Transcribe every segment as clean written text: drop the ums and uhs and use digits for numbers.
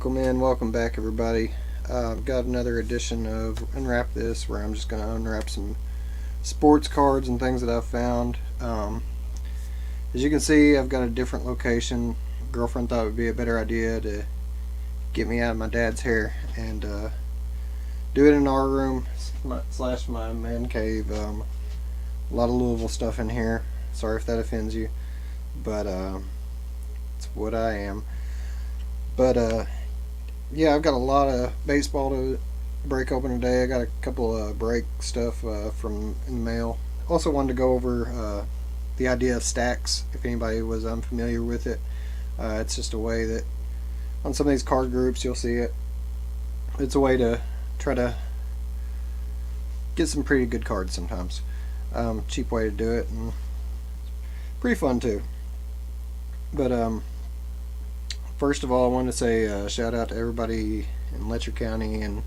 Welcome back, everybody. I've got another edition of Unwrap This, where I'm just going to unwrap some sports cards and things that I've found. As you can see, I've got a different location. Girlfriend thought it would be a better idea to get me out of my dad's hair and do it in our room slash my man cave. A lot of Louisville stuff in here. Sorry if that offends you, but it's what I am. But yeah, I've got a lot of baseball to break open today. I got a couple of break stuff from in the mail. Also wanted to go over the idea of staxx, if anybody was unfamiliar with it. It's just a way that on some of these card groups you'll see it. It's a way to try to get some pretty good cards sometimes. Cheap way to do it, and pretty fun too. But first of all, I want to say shout out to everybody in Letcher County and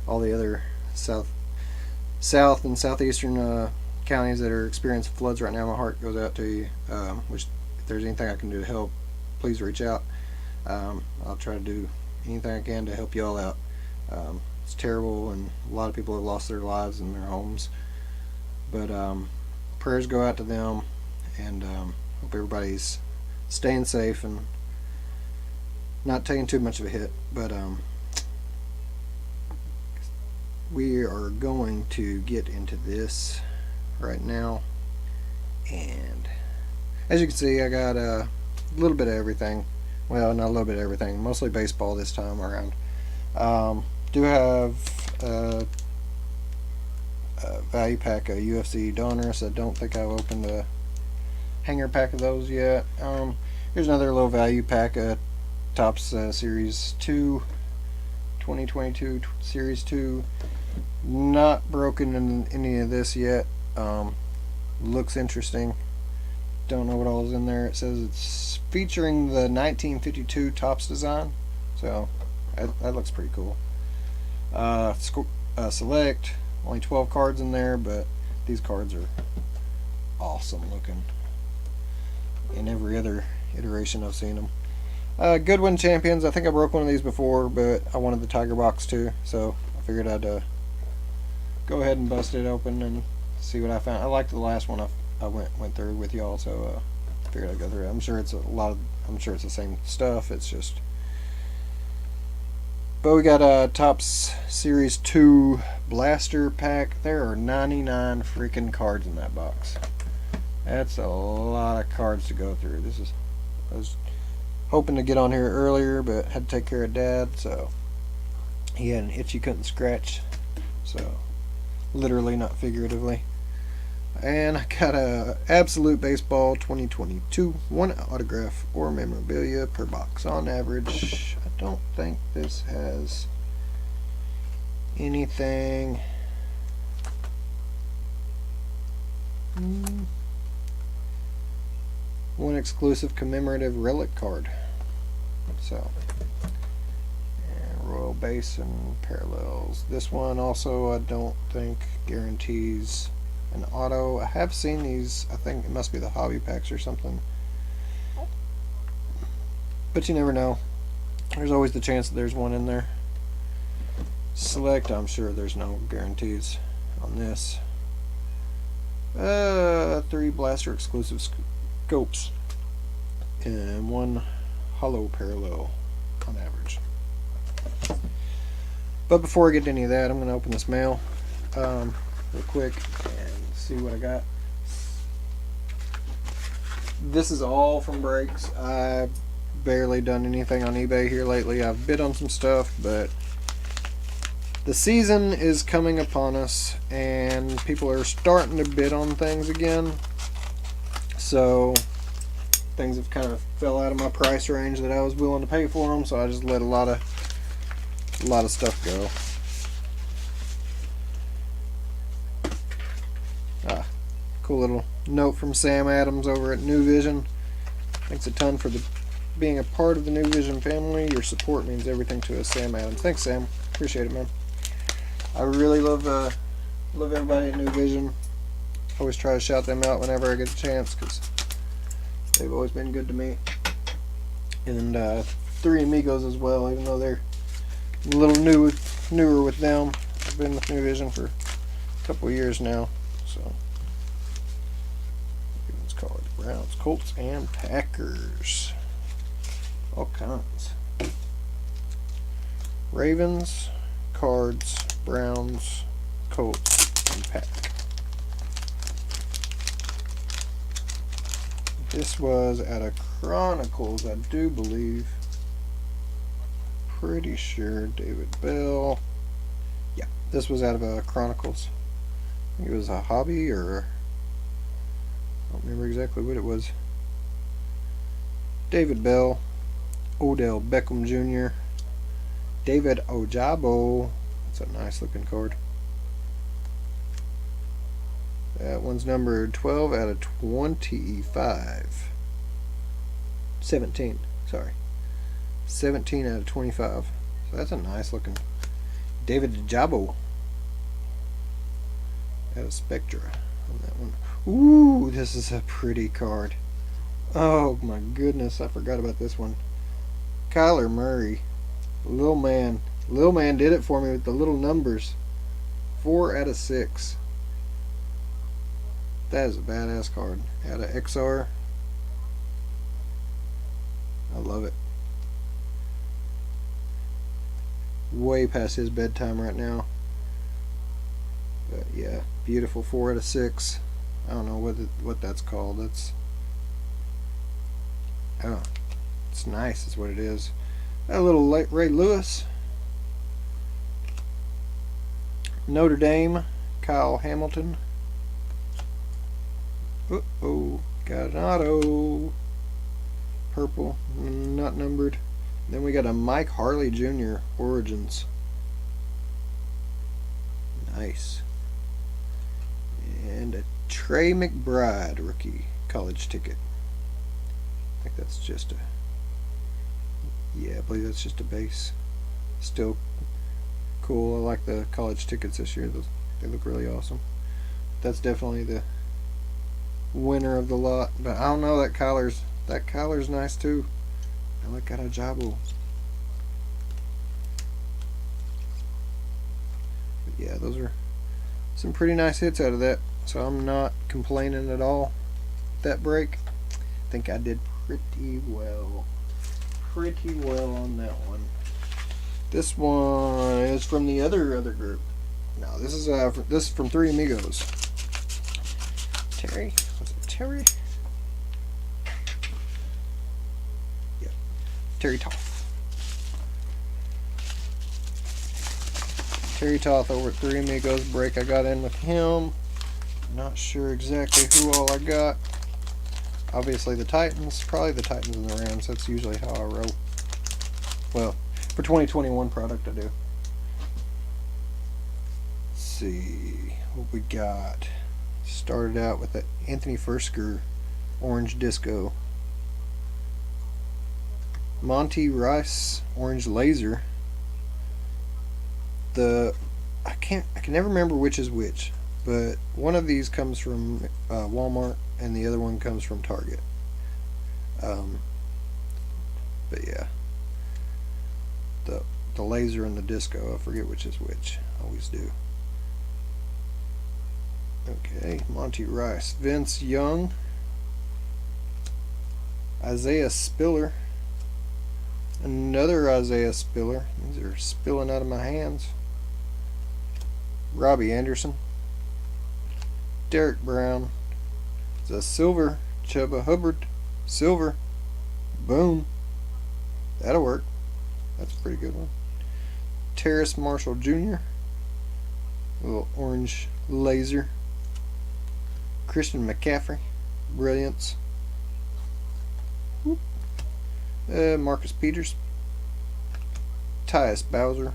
all the other south and southeastern counties that are experiencing floods right now. My heart goes out to you. Which, if there's anything I can do to help, please reach out. I'll try to do anything I can to help you all out. It's terrible, and a lot of people have lost their lives and their homes. But prayers go out to them, and hope everybody's staying safe and not taking too much of a hit. But we are going to get into this right now, and as you can see, I got a little bit of everything. Well, not a little bit of everything, mostly baseball this time around. Do have a value pack of UFC donors. I don't think I've opened a hanger pack of those yet. Here's another low value pack of Topps Series 2, 2022 Series 2. Not broken in any of this yet. Looks interesting. Don't know what all is in there. It says it's featuring the 1952 Topps design, so that looks pretty cool. Select, only 12 cards in there, but these cards are awesome looking in every other iteration I've seen them. Goodwin Champions. I think I broke one of these before, but I wanted the Tiger box too, so I figured I'd go ahead and bust it open and see what I found. I liked the last one I went through with y'all, so I figured I'd go through it. I'm sure it's the same stuff. It's just. But we got a Topps Series 2 Blaster pack. There are 99 freaking cards in that box. That's a lot of cards to go through. I was hoping to get on here earlier, but had to take care of Dad, so he had an itch he couldn't scratch. So, literally, not figuratively. And I got a Absolute Baseball 2022, one autograph or memorabilia per box on average. I don't think this has anything. One exclusive commemorative relic card. So, and Royal Base and Parallels. This one also I don't think guarantees an auto. I have seen these. I think it must be the hobby packs or something. But you never know. There's always the chance that there's one in there. Select, I'm sure there's no guarantees on this. 3 Blaster exclusive scopes and 1 hollow parallel on average. But before I get to any of that, I'm going to open this mail real quick and see what I got. This is all from breaks. I've barely done anything on eBay here lately. I've bid on some stuff, but the season is coming upon us and people are starting to bid on things again. So things have kind of fell out of my price range that I was willing to pay for them, so I just let a lot of stuff go. Cool little note from Sam Adams over at New Vision. Thanks a ton for being a part of the New Vision family. Your support means everything to us, Sam Adams. Thanks, Sam. Appreciate it, man. I really love everybody at New Vision. Always try to shout them out whenever I get a chance, because they've always been good to me. And Three Amigos as well, even though they're a little newer with them. I've been with New Vision for a couple of years now, so let's call it Browns, Colts, and Packers. All kinds. Ravens, Cards, Browns, Colts, and Pack. This was out of Chronicles, I do believe. Pretty sure David Bell. Yeah, this was out of Chronicles. I think it was a hobby, or I don't remember exactly what it was. David Bell, Odell Beckham Jr., David Ojabo. That's a nice looking card. That one's numbered 12 out of 25. 17, sorry. 17 out of 25. So that's a nice looking David Ojabo. Out of Spectra on that one. Ooh, this is a pretty card. Oh my goodness, I forgot about this one. Kyler Murray. Little man. Little man did it for me with the little numbers. 4 out of 6. That is a badass card. Out of XR. I love it. Way past his bedtime right now. But yeah, beautiful 4 out of 6. I don't know what that's called. It's nice is what it is. A little late Ray Lewis. Notre Dame, Kyle Hamilton. Uh-oh, got an auto. Purple, not numbered. Then we got a Mike Harley Jr. Origins. Nice. And a Trey McBride rookie college ticket. I think that's just a... Yeah, I believe that's just a base. Still cool. I like the college tickets this year. They look really awesome. That's definitely the winner of the lot. But I don't know, that Kyler's nice too. I like that Ojabo. But yeah, those are some pretty nice hits out of that. So I'm not complaining at all. That break, I think I did pretty well. Pretty well on that one. This one is from the other group. No, this is from Three Amigos. Terry, was it Terry? Yeah, Terry Toth. Terry Toth over at Three Amigos break. I got in with him. Not sure exactly who all I got. Obviously the Titans, probably the Titans and the Rams. That's usually how I roll. Well, for 2021 product I do. Let's see what we got. Started out with the Anthony Fursker Orange Disco. Monty Rice Orange Laser. I can never remember which is which, but one of these comes from Walmart and the other one comes from Target. But yeah, the laser and the disco, I forget which is which. I always do. Okay, Monty Rice, Vince Young, Isaiah Spiller, another Isaiah Spiller. These are spilling out of my hands. Robbie Anderson, Derek Brown, the silver, Chuba Hubbard, silver, boom, that'll work. That's a pretty good one. Terrace Marshall Jr., little orange laser. Christian McCaffrey, brilliance. Marcus Peters, Tyus Bowser,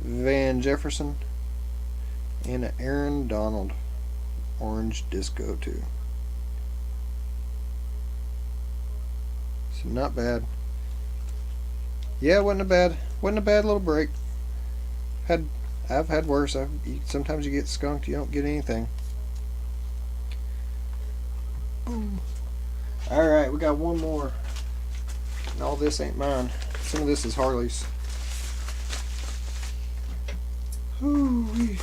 Van Jefferson, and Aaron Donald, orange disco too. So not bad. Yeah, wasn't a bad little break. I've had worse. Sometimes you get skunked, you don't get anything. Boom. All right, we got one more And all this ain't mine. Some of this is Harley's. Ooh-wee.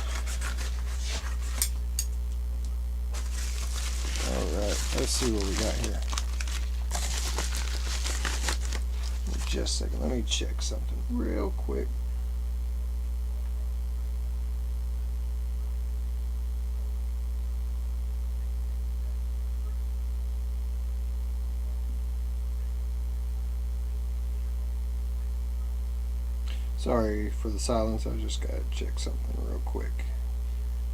Alright, let's see what we got here. Just a second, let me check something real quick. Sorry for the silence, I just gotta check something real quick.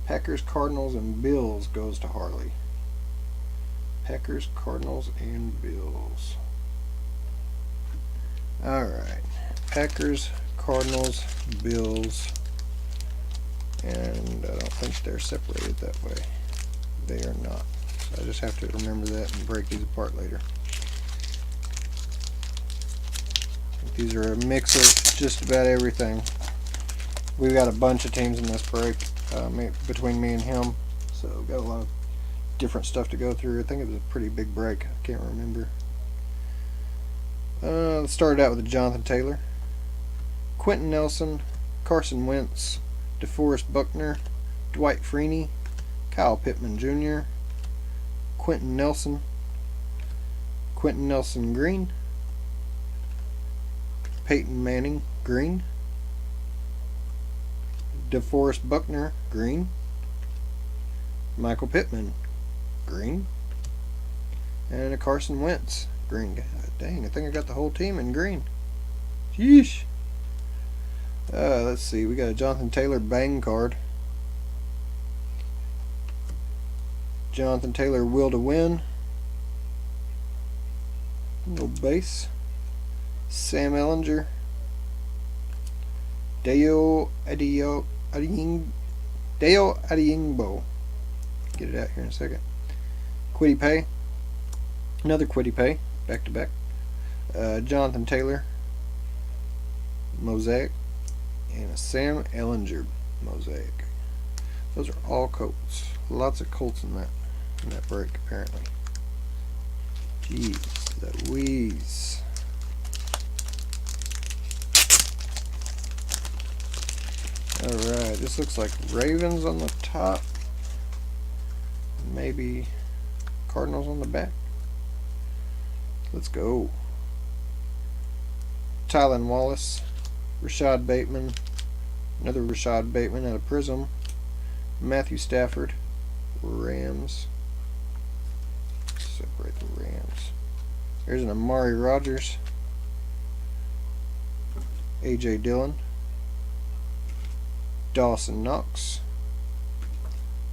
Packers, Cardinals, and Bills goes to Harley. Packers, Cardinals, and Bills. Alright. Packers, Cardinals, Bills. And I don't think they're separated that way. They are not. So I just have to remember that and break these apart later. These are a mix of just about everything. We've got a bunch of teams in this break between me and him, so we've got a lot of different stuff to go through. I think it was a pretty big break. I can't remember. Let's start out with Jonathan Taylor, Quentin Nelson, Carson Wentz, DeForest Buckner, Dwight Freeney, Kyle Pittman Jr., Quentin Nelson Green, Peyton Manning Green, DeForest Buckner Green, Michael Pittman Green, and a Carson Wentz Green. God dang, I think I got the whole team in green. Sheesh. Let's see, we got a Jonathan Taylor bang card. Jonathan Taylor will to win. Little base. Sam Ellinger, Deo Adeyingbo. Get it out here in a second. Kwity Paye. Another Kwity Paye. Back to back. Jonathan Taylor. Mosaic. And a Sam Ellinger mosaic. Those are all Colts. Lots of Colts in that break apparently. Jeez Louise. Alright, this looks like Ravens on the top. Maybe Cardinals on the back. Let's go. Tylan Wallace, Rashad Bateman, another Rashad Bateman out of Prism, Matthew Stafford, Rams. Separate the Rams. There's an Amari Rodgers, A.J. Dillon, Dawson Knox.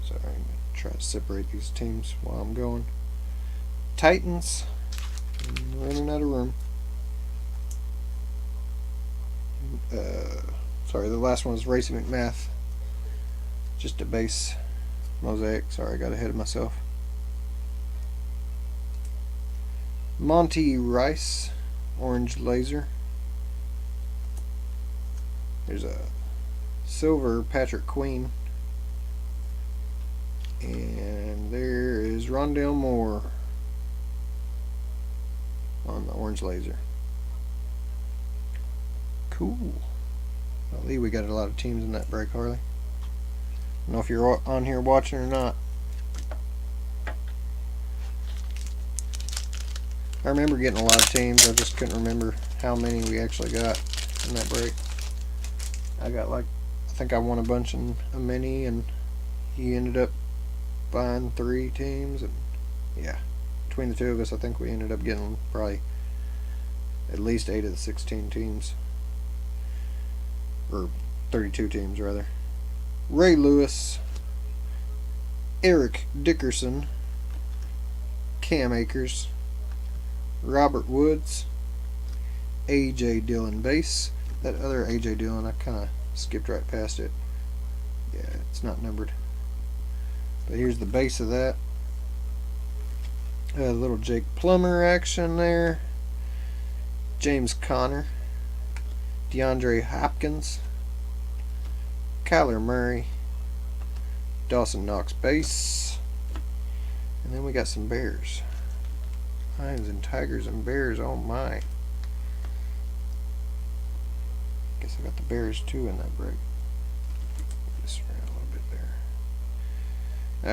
Sorry, I'm going to try to separate these teams while I'm going. Titans. Running out of room. Sorry, the last one was Racy McMath. Just a base mosaic. Sorry, I got ahead of myself. Monty Rice, orange laser. There's a silver Patrick Queen. And there is Rondale Moore on the orange laser. Cool. I believe we got a lot of teams in that break, Harley. I don't know if you're on here watching or not. I remember getting a lot of teams. I just couldn't remember how many we actually got in that break. I got I think I won a bunch in a mini, and he ended up buying 3 teams, and yeah, between the two of us, I think we ended up getting probably at least 8 of the 16 teams, or 32 teams rather. Ray Lewis, Eric Dickerson, Cam Akers, Robert Woods, A.J. Dillon base. That other A.J. Dillon, I kind of skipped right past it. Yeah, it's not numbered. But here's the base of that. A little Jake Plummer action there. James Conner, DeAndre Hopkins, Kyler Murray, Dawson Knox base. And then we got some Bears. Lions and Tigers and Bears, oh my. Guess I got the Bears too in that break. This around a little bit there.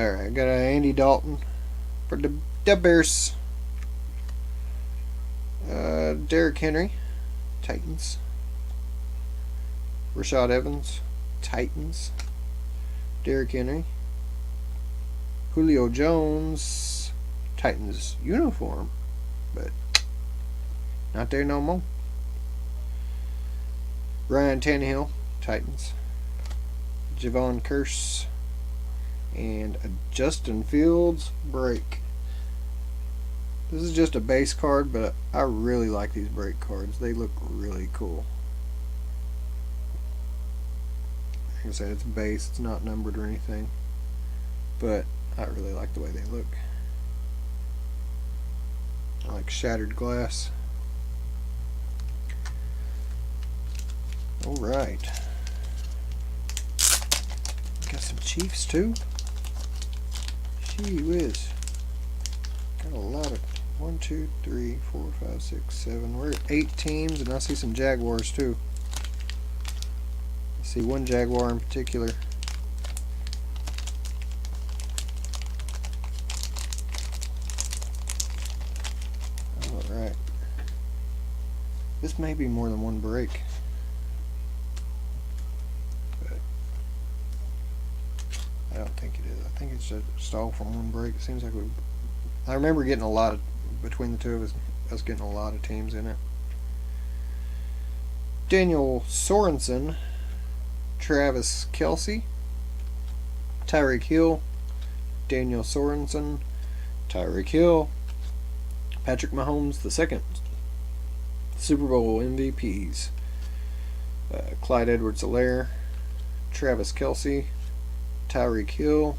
Alright, I got an Andy Dalton for the Bears. Derrick Henry, Titans. Rashad Evans, Titans. Derrick Henry. Julio Jones, Titans uniform, but not there no more. Ryan Tannehill, Titans. Javon Curse, and a Justin Fields break. This is just a base card, but I really like these break cards. They look really cool. Like I said, it's base, it's not numbered or anything, but I really like the way they look. I like shattered glass. Alright. Got some Chiefs too. Gee whiz. Got a lot of 1, 2, 3, 4, 5, 6, 7. We're at 8 teams, and I see some Jaguars too. I see one Jaguar in particular. Alright. This may be more than one break. But I don't think it is. I think it's just all from one break. It seems like I remember getting a lot of, between the two of us getting a lot of teams in it. Daniel Sorensen, Travis Kelce, Tyreek Hill, Daniel Sorensen, Tyreek Hill, Patrick Mahomes II, Super Bowl MVPs, Clyde Edwards-Helaire, Travis Kelce, Tyreek Hill,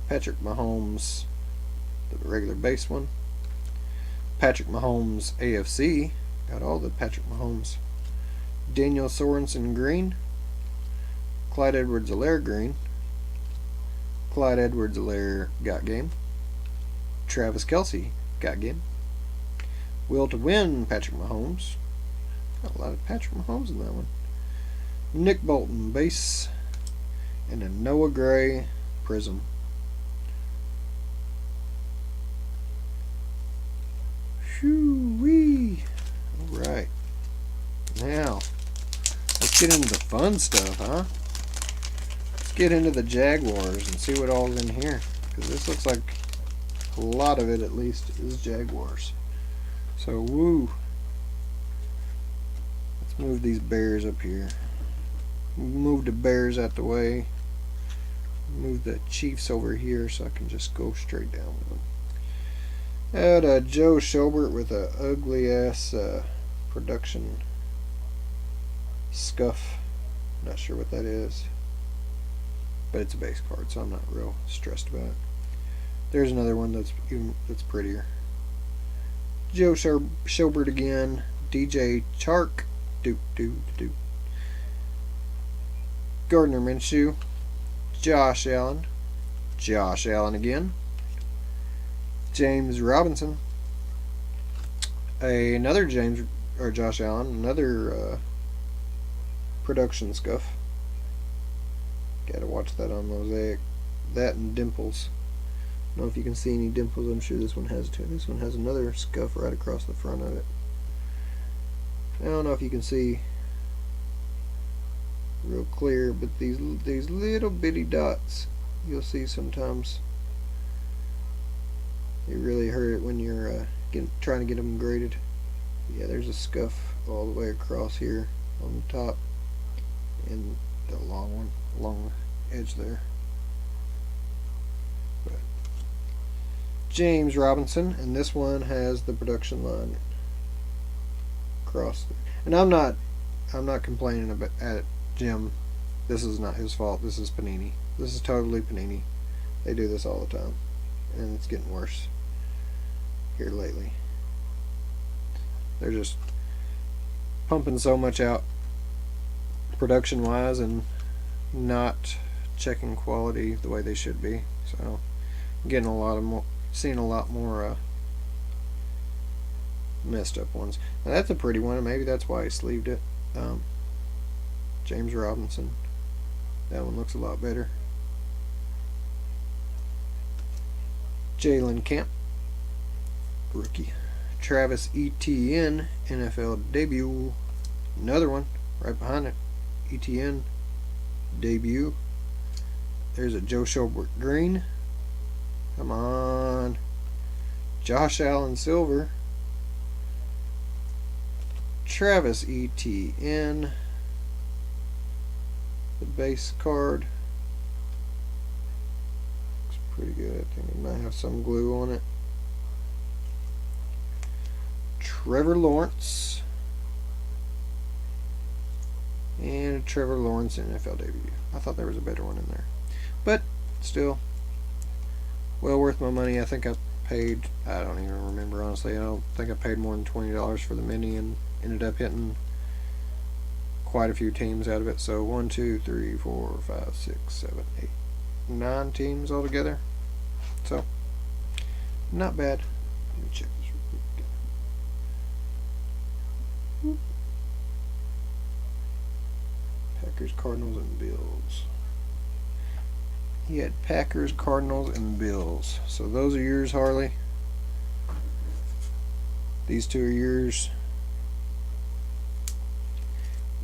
Patrick Mahomes, the regular base one, Patrick Mahomes AFC, got all the Patrick Mahomes, Daniel Sorensen green, Clyde Edwards-Helaire green, Clyde Edwards-Helaire got game, Travis Kelce got game, Will to win Patrick Mahomes, got a lot of Patrick Mahomes in that one, Nick Bolton base, and a Noah Gray prism. Shoo-wee. Alright. Now, let's get into the fun stuff, huh? Let's get into the Jaguars and see what all's in here. Because this looks like a lot of it, at least, is Jaguars. So, woo. Let's move these Bears up here. Move the Bears out the way. Move the Chiefs over here so I can just go straight down with them. Had Joe Schobert with a ugly ass production scuff. Not sure what that is, but it's a base card, so I'm not real stressed about it. There's another one that's prettier. Joe Schobert again. DJ Chark. Gardner Minshew. Josh Allen. Josh Allen again. James Robinson. Another Josh Allen. Another production scuff. Gotta watch that on Mosaic. That and dimples. I don't know if you can see any dimples. I'm sure this one has too. This one has another scuff right across the front of it. I don't know if you can see real clear, but these little bitty dots you'll see sometimes. They really hurt it when you're trying to get them graded. Yeah, there's a scuff all the way across here on the top and the long one along the edge there. But James Robinson, and this one has the production line across. And I'm not complaining about at Jim. This is not his fault. This is Panini. This is totally Panini. They do this all the time, and it's getting worse here lately. They're just pumping so much out production wise and not checking quality the way they should be. So getting seeing a lot more messed up ones. Now that's a pretty one, and maybe that's why he sleeved it. James Robinson. That one looks a lot better. Jalen Camp, rookie. Travis Etienne, NFL debut. Another one right behind it. Etienne, debut. There's a Joe Schobert green. Come on. Josh Allen silver. Travis Etienne, the base card. Looks pretty good. I think it might have some glue on it. Trevor Lawrence. And Trevor Lawrence NFL debut. I thought there was a better one in there. But still, well worth my money. I think I paid, I don't even remember honestly. I don't think I paid more than $20 for the mini and ended up hitting quite a few teams out of it. So 1, 2, 3, 4, 5, 6, 7, 8, 9 teams altogether. So not bad. Let me check this real quick. Packers, Cardinals, and Bills. He had Packers, Cardinals, and Bills. So those are yours, Harley. These two are yours.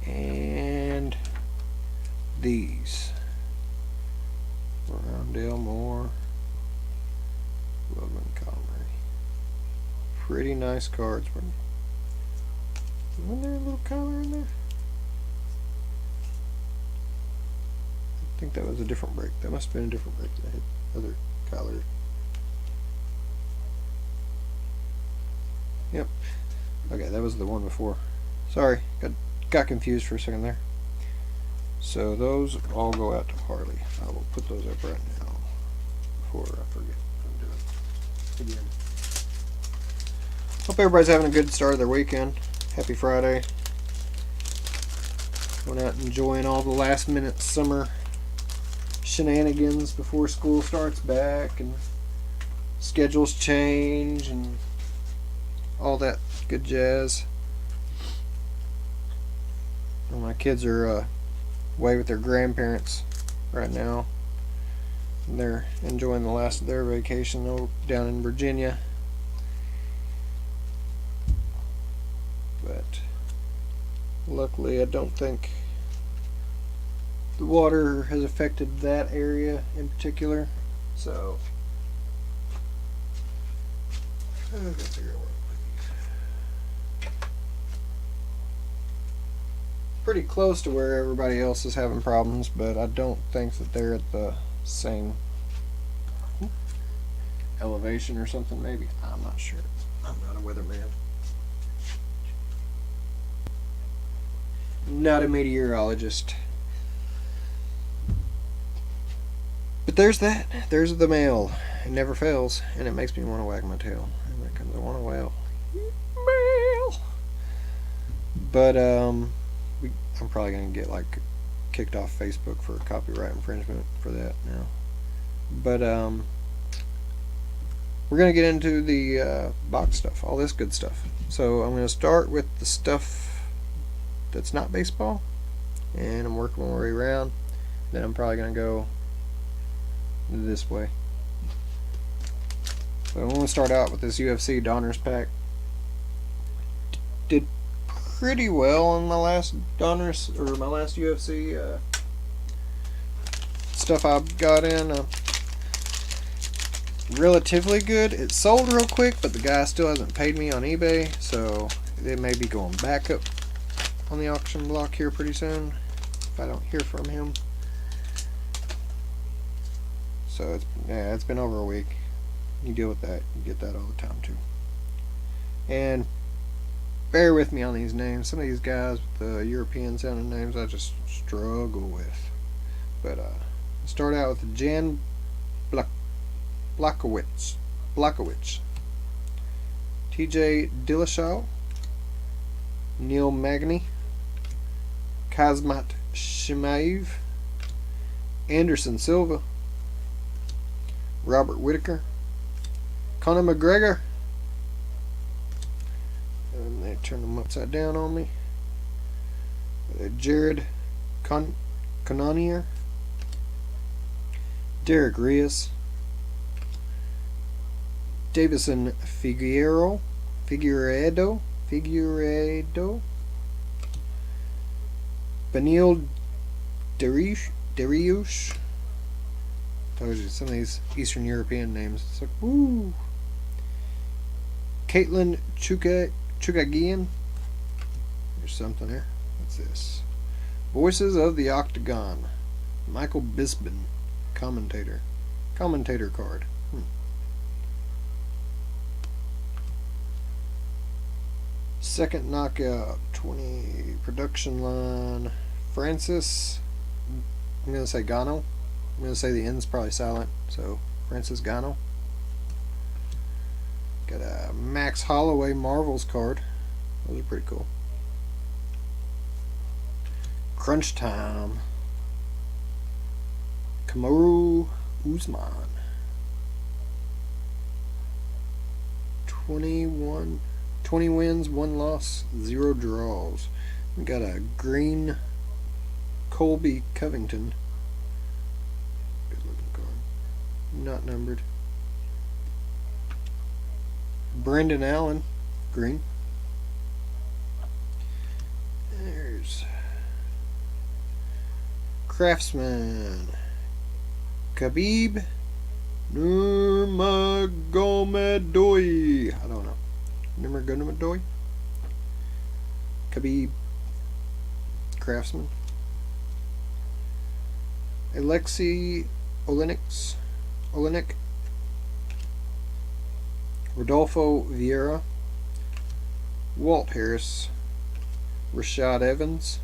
And these. Rondale Moore. Logan Comrie. Pretty nice cards. Wasn't there a little color in there? I think that was a different break. That must have been a different break that had other color. Yep. Okay, that was the one before. Sorry, got confused for a second there. So those all go out to Harley. I will put those up right now before I forget what I'm doing again. Hope everybody's having a good start of their weekend. Happy Friday. Going out enjoying all the last minute summer shenanigans before school starts back and schedules change and all that good jazz. Well, my kids are away with their grandparents right now. And they're enjoying the last of their vacation down in Virginia. But luckily I don't think the water has affected that area in particular. So I gotta figure out where to put these. Pretty close to where everybody else is having problems, but I don't think that they're at the same elevation or something. Maybe, I'm not sure. I'm not a weatherman. Not a meteorologist. But there's that. There's the mail. It never fails, and it makes me want to wag my tail. And there comes I want to wail. Mail. But I'm probably gonna get like kicked off Facebook for copyright infringement for that now. But we're gonna get into the box stuff, all this good stuff. So I'm gonna start with the stuff that's not baseball, and I'm working my way around. Then I'm probably gonna go this way. So I'm gonna start out with this UFC Donruss pack. Did pretty well on my last Donruss, or my last UFC stuff I got in. Relatively good. It sold real quick, but the guy still hasn't paid me on eBay, so it may be going back up on the auction block here pretty soon if I don't hear from him. So it's been over a week. You deal with that. You get that all the time too. And bear with me on these names. Some of these guys with the European sounding names I just struggle with. But start out with Jan Blachowicz, TJ Dillashaw, Neil Magny, Kazmat Shimaev, Anderson Silva, Robert Whitaker, Conor McGregor, and they turned them upside down on me. Jared Canonier, Derek Rios, Davison Figueredo, Benil Dariush. Told you some of these Eastern European names. It's like woo. Caitlin Chukagian. There's something there. What's this? Voices of the Octagon. Michael Bisbin, commentator. Commentator card. Second knockout, 20 production line. Francis, I'm going to say Gano. I'm going to say the end's probably silent, so Francis Gano. Got a Max Holloway Marvels card. Those are pretty cool. Crunch Time. Kamaru Usman. 20 wins, 1 loss, 0 draws. We got a green Colby Covington. Good looking card. Not numbered. Brendan Allen, green. There's Craftsman. Khabib Nurmagomedov. I don't know. Nurmagomedov. Khabib Craftsman. Alexei Olenek. Rodolfo Vieira. Walt Harris. Rashad Evans.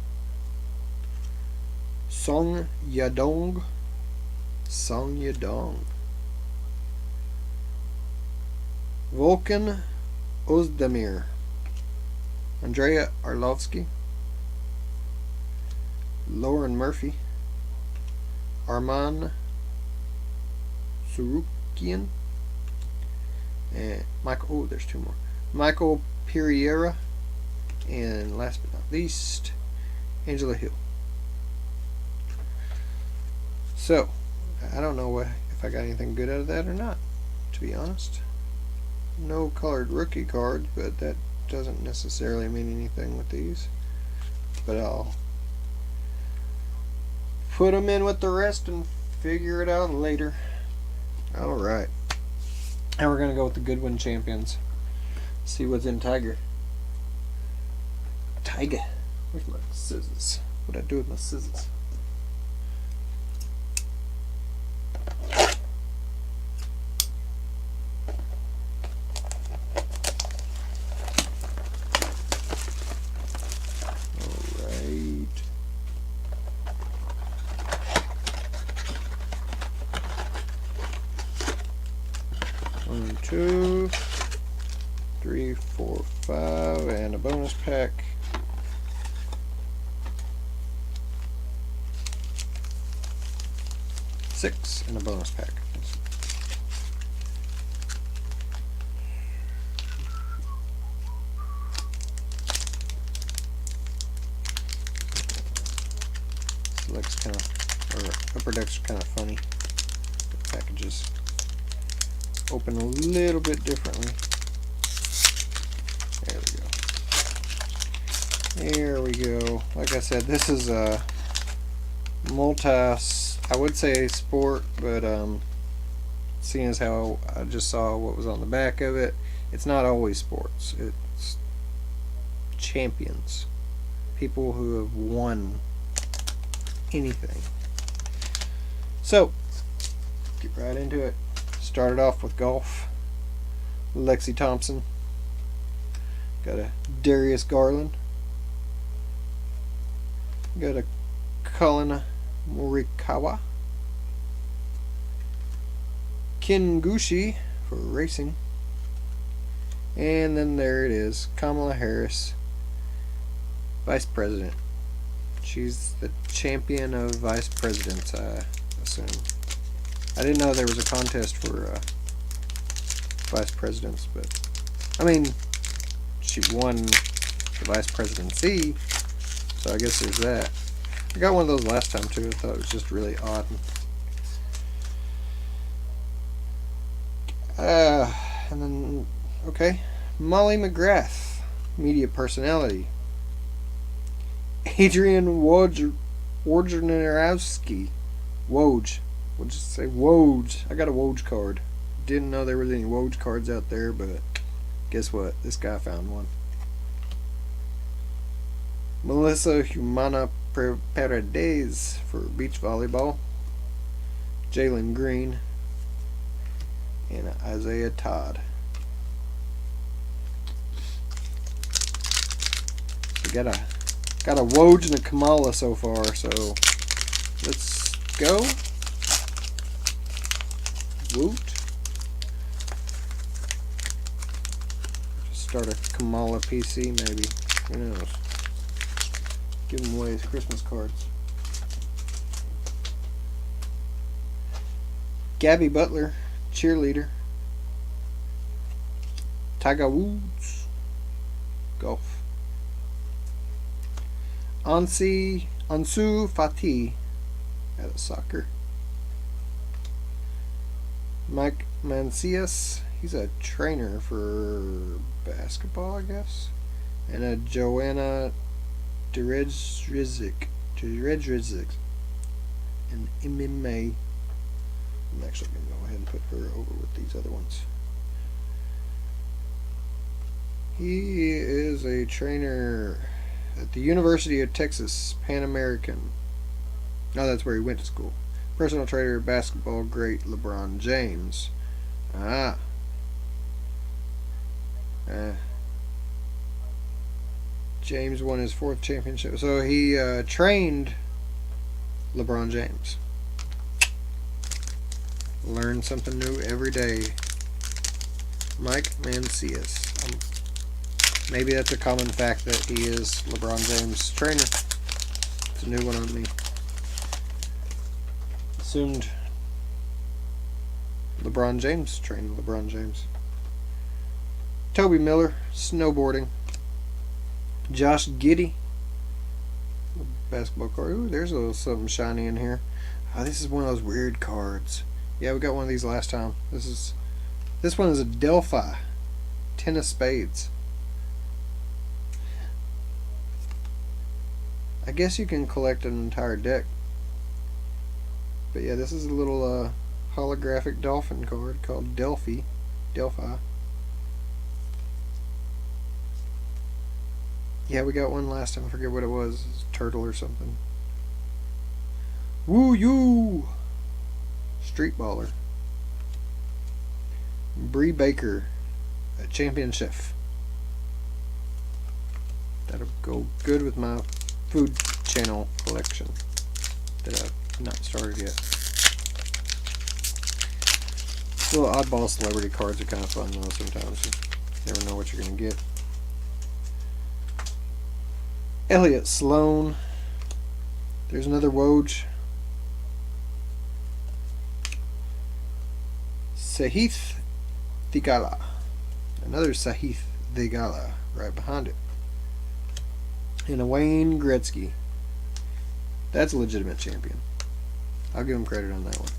Song Yadong. Volkan Ozdemir. Andrea Arlovsky. Lauren Murphy. Arman Surukian. And Michael, oh, there's 2 more. Michael Pereira. And last but not least, Angela Hill. So, I don't know if I got anything good out of that or not, to be honest. No colored rookie cards, but that doesn't necessarily mean anything with these. But I'll put them in with the rest and figure it out later. Alright. Now we're going to go with the Goodwin Champions. See what's in Tiger. Where's my scissors? What'd I do with my scissors? Alright. One, 2, 3, 4, 5, and a bonus pack. 6 in a bonus pack. Select's kind of, or upper deck's kind of funny. The packages open a little bit differently. There we go. Like I said, this is a I would say sport, but seeing as how I just saw what was on the back of it, it's not always sports. It's champions, people who have won anything. So, get right into it. Started off with golf. Lexi Thompson. Got a Darius Garland. Got a Colin Morikawa. Ken Gushi for racing. And then there it is, Kamala Harris, Vice President. She's the champion of Vice Presidents, I assume. I didn't know there was a contest for Vice Presidents, but I mean, she won the Vice Presidency, so I guess there's that. I got one of those last time too. I thought it was just really odd. And then, okay, Molly McGrath, media personality. Adrian Wojnarowski. Woj. We'll just say Woj. I got a Woj card. Didn't know there was any Woj cards out there, but guess what? This guy found one. Melissa Humana Paredes for beach volleyball. Jalen Green. And Isaiah Todd. We got a Woj and a Kamala so far, so let's go. Woot. Start a Kamala PC maybe. Who knows? Give them away as Christmas cards. Gabby Butler, cheerleader. Tiger Woods, golf. Ansu Fati, out of soccer. Mike Mancias, he's a trainer for basketball, I guess. And a Joanna Derejrizik and MMA. I'm actually going to go ahead and put her over with these other ones. He is a trainer at the University of Texas, Pan American. Oh, that's where he went to school. Personal trainer, basketball great LeBron James. James won his 4th championship. So he trained LeBron James. Learn something new every day. Mike Mancias. Maybe that's a common fact that he is LeBron James' trainer. It's a new one on me. Assumed LeBron James trained LeBron James. Toby Miller, snowboarding. Josh Giddey, basketball card. Ooh, there's a little something shiny in here. Oh, this is one of those weird cards. Yeah, we got one of these last time. This one is a Delphi Ten of Spades. I guess you can collect an entire deck. But yeah, this is a little holographic dolphin card called Delphi. Yeah, we got one last time. I forget what it was. It was a turtle or something. Woo you! Street baller. Bree Baker, a champion chef. That'll go good with my food channel collection that I've not started yet. Little oddball celebrity cards are kind of fun though sometimes. You never know what you're going to get. Elliot Sloan. There's another Woj. Sahith Thigala. Another Sahith Thigala right behind it. And a Wayne Gretzky. That's a legitimate champion. I'll give him credit on that one.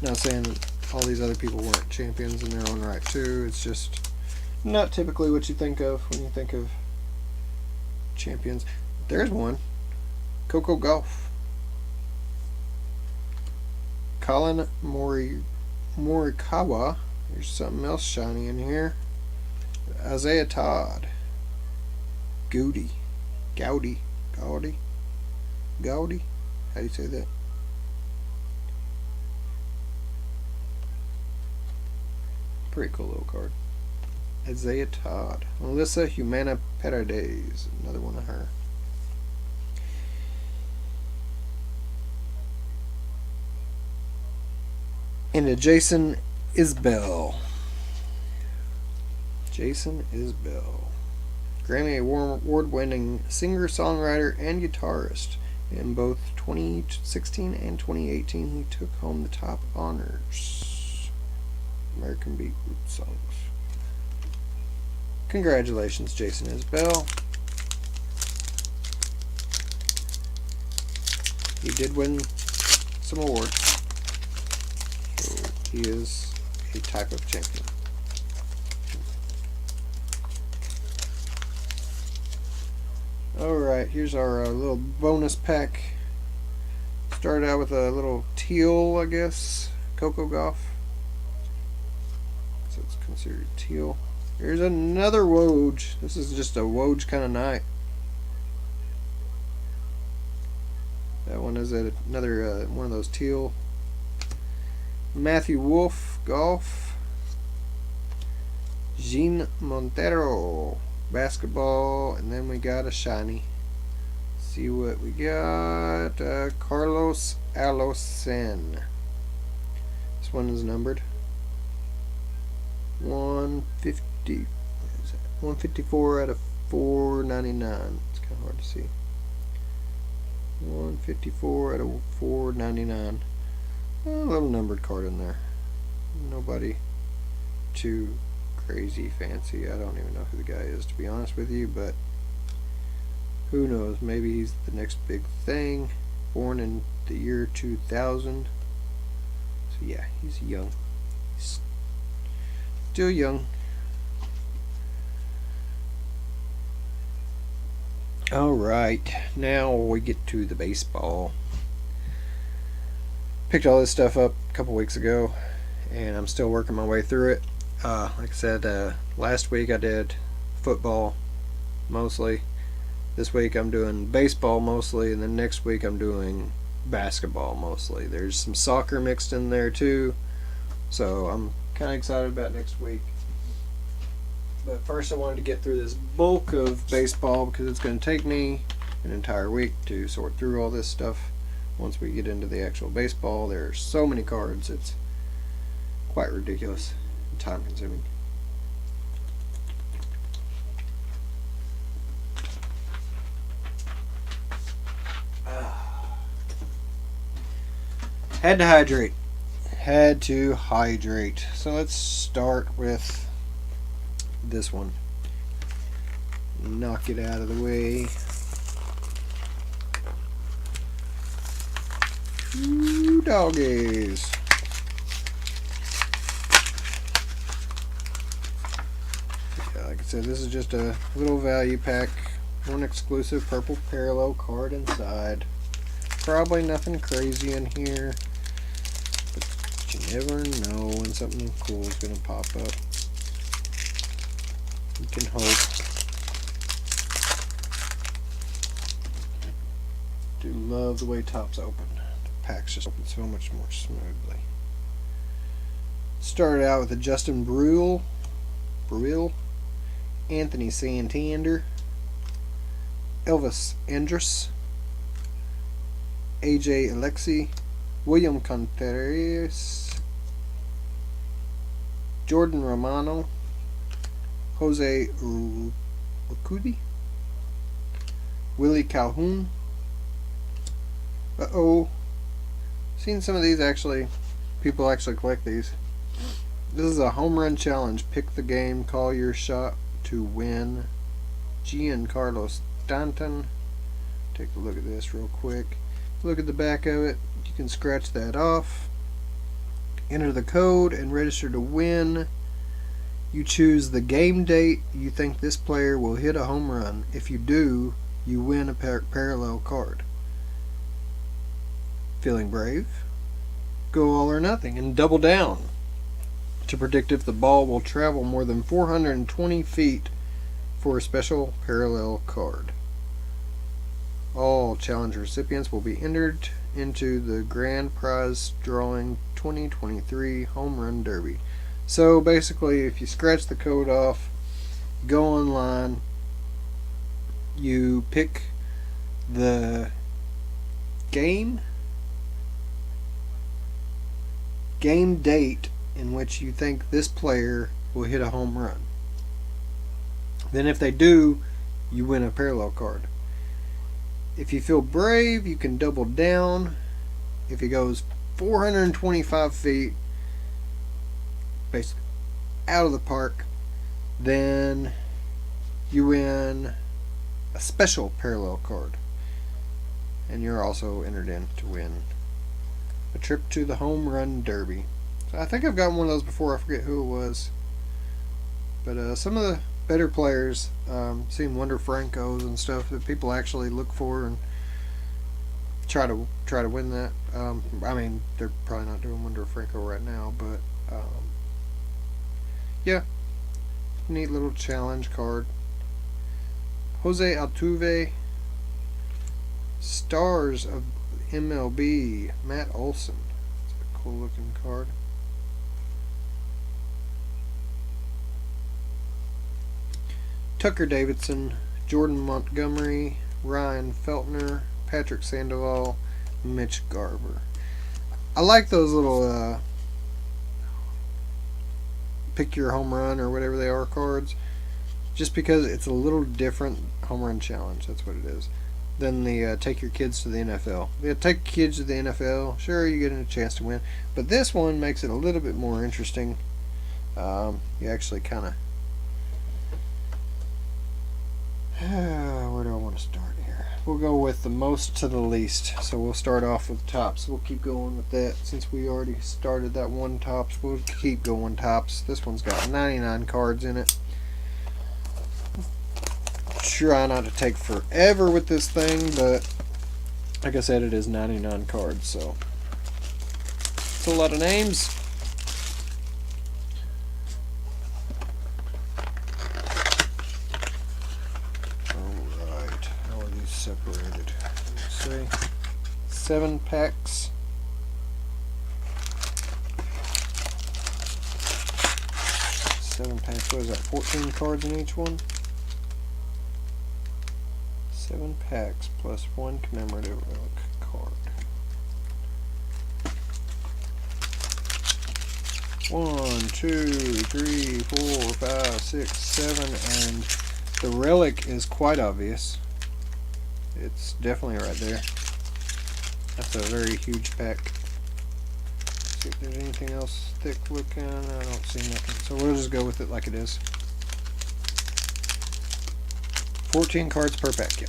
Not saying that all these other people weren't champions in their own right too. It's just not typically what you think of when you think of champions. There's one. Coco Golf. Colin Morikawa. There's something else shiny in here. Isaiah Todd. Gowdy. How do you say that? Pretty cool little card. Isaiah Todd. Melissa Humana Paredes. Another one of her. And a Jason Isbell. Grammy Award-winning singer, songwriter, and guitarist. In both 2016 and 2018, he took home the top honors. American Beat Group songs. Congratulations, Jason Isbell. He did win some awards. So he is a type of champion. Alright, here's our little bonus pack. Started out with a little teal, I guess, Coco Golf. So it's considered teal. Here's another Woj. This is just a Woj kind of night. That one is another one of those teal. Matthew Wolf, Golf. Jean Montero, Basketball. And then we got a shiny. See what we got. Carlos Alossan. This one is numbered. 150. 154 out of 499. It's kind of hard to see. 154 out of 499. A little numbered card in there. Nobody too crazy fancy. I don't even know who the guy is, to be honest with you, but who knows? Maybe he's the next big thing. Born in the year 2000. So yeah, he's young. He's still young. Alright, now we get to the baseball. Picked all this stuff up a couple weeks ago, and I'm still working my way through it. Like I said, last week I did football mostly. This week I'm doing baseball mostly, and then next week I'm doing basketball mostly. There's some soccer mixed in there too, so I'm kind of excited about next week. But first I wanted to get through this bulk of baseball because it's going to take me an entire week to sort through all this stuff. Once we get into the actual baseball, there are so many cards, it's quite ridiculous and time consuming. Had to hydrate. Had to hydrate. So let's start with this one. Knock it out of the way. Ooh, doggies. Yeah, like I said, this is just a little value pack. One exclusive purple parallel card inside. Probably nothing crazy in here, but you never know when something cool is going to pop up. You can hope. Do love the way Topps open. The packs just open so much more smoothly. Started out with a Justin Bruill, Anthony Santander, Elvis Andrus, AJ Alexi, William Contreras, Jordan Romano, Jose Urquidy, Willie Calhoun. Seen some of these actually. People actually collect these. This is a home run challenge. Pick the game, call your shot to win. Giancarlo Stanton. Take a look at this real quick. Look at the back of it. You can scratch that off. Enter the code and register to win. You choose the game date you think this player will hit a home run. If you do, you win a parallel card. Feeling brave? Go all or nothing and double down to predict if the ball will travel more than 420 feet for a special parallel card. All challenge recipients will be entered into the grand prize drawing 2023 Home Run Derby. So basically, if you scratch the code off, go online, you pick the game date in which you think this player will hit a home run. Then if they do, you win a parallel card. If you feel brave, you can double down. If he goes 425 feet, basically out of the park, then you win a special parallel card. And you're also entered in to win a trip to the Home Run Derby. So I think I've gotten one of those before. I forget who it was. But some of the better players, seen Wonder Francos and stuff that people actually look for and try to win that. I mean, they're probably not doing Wonder Franco right now, but yeah, neat little challenge card. Jose Altuve, Stars of MLB, Matt Olson. It's a cool looking card. Tucker Davidson, Jordan Montgomery, Ryan Feltner, Patrick Sandoval, Mitch Garver. I like those little pick your home run or whatever they are cards, just because it's a little different home run challenge. That's what it is. Than the take your kids to the NFL. Yeah, take kids to the NFL. Sure, you're getting a chance to win, but this one makes it a little bit more interesting. You actually kind of. Where do I want to start here? We'll go with the most to the least. So we'll start off with tops. We'll keep going with that since we already started that one tops. We'll keep going tops. This one's got 99 cards in it. Try not to take forever with this thing, but like I said, it is 99 cards, so it's a lot of names. Alright, how are these separated? Let's see. 7 packs. What is that, 14 cards in each one? 7 packs plus 1 commemorative relic card. 1, 2, 3, 4, 5, 6, 7, and the relic is quite obvious. It's definitely right there. That's a very huge pack. See if there's anything else thick looking. I don't see nothing. So we'll just go with it like it is. 14 cards per pack, yeah.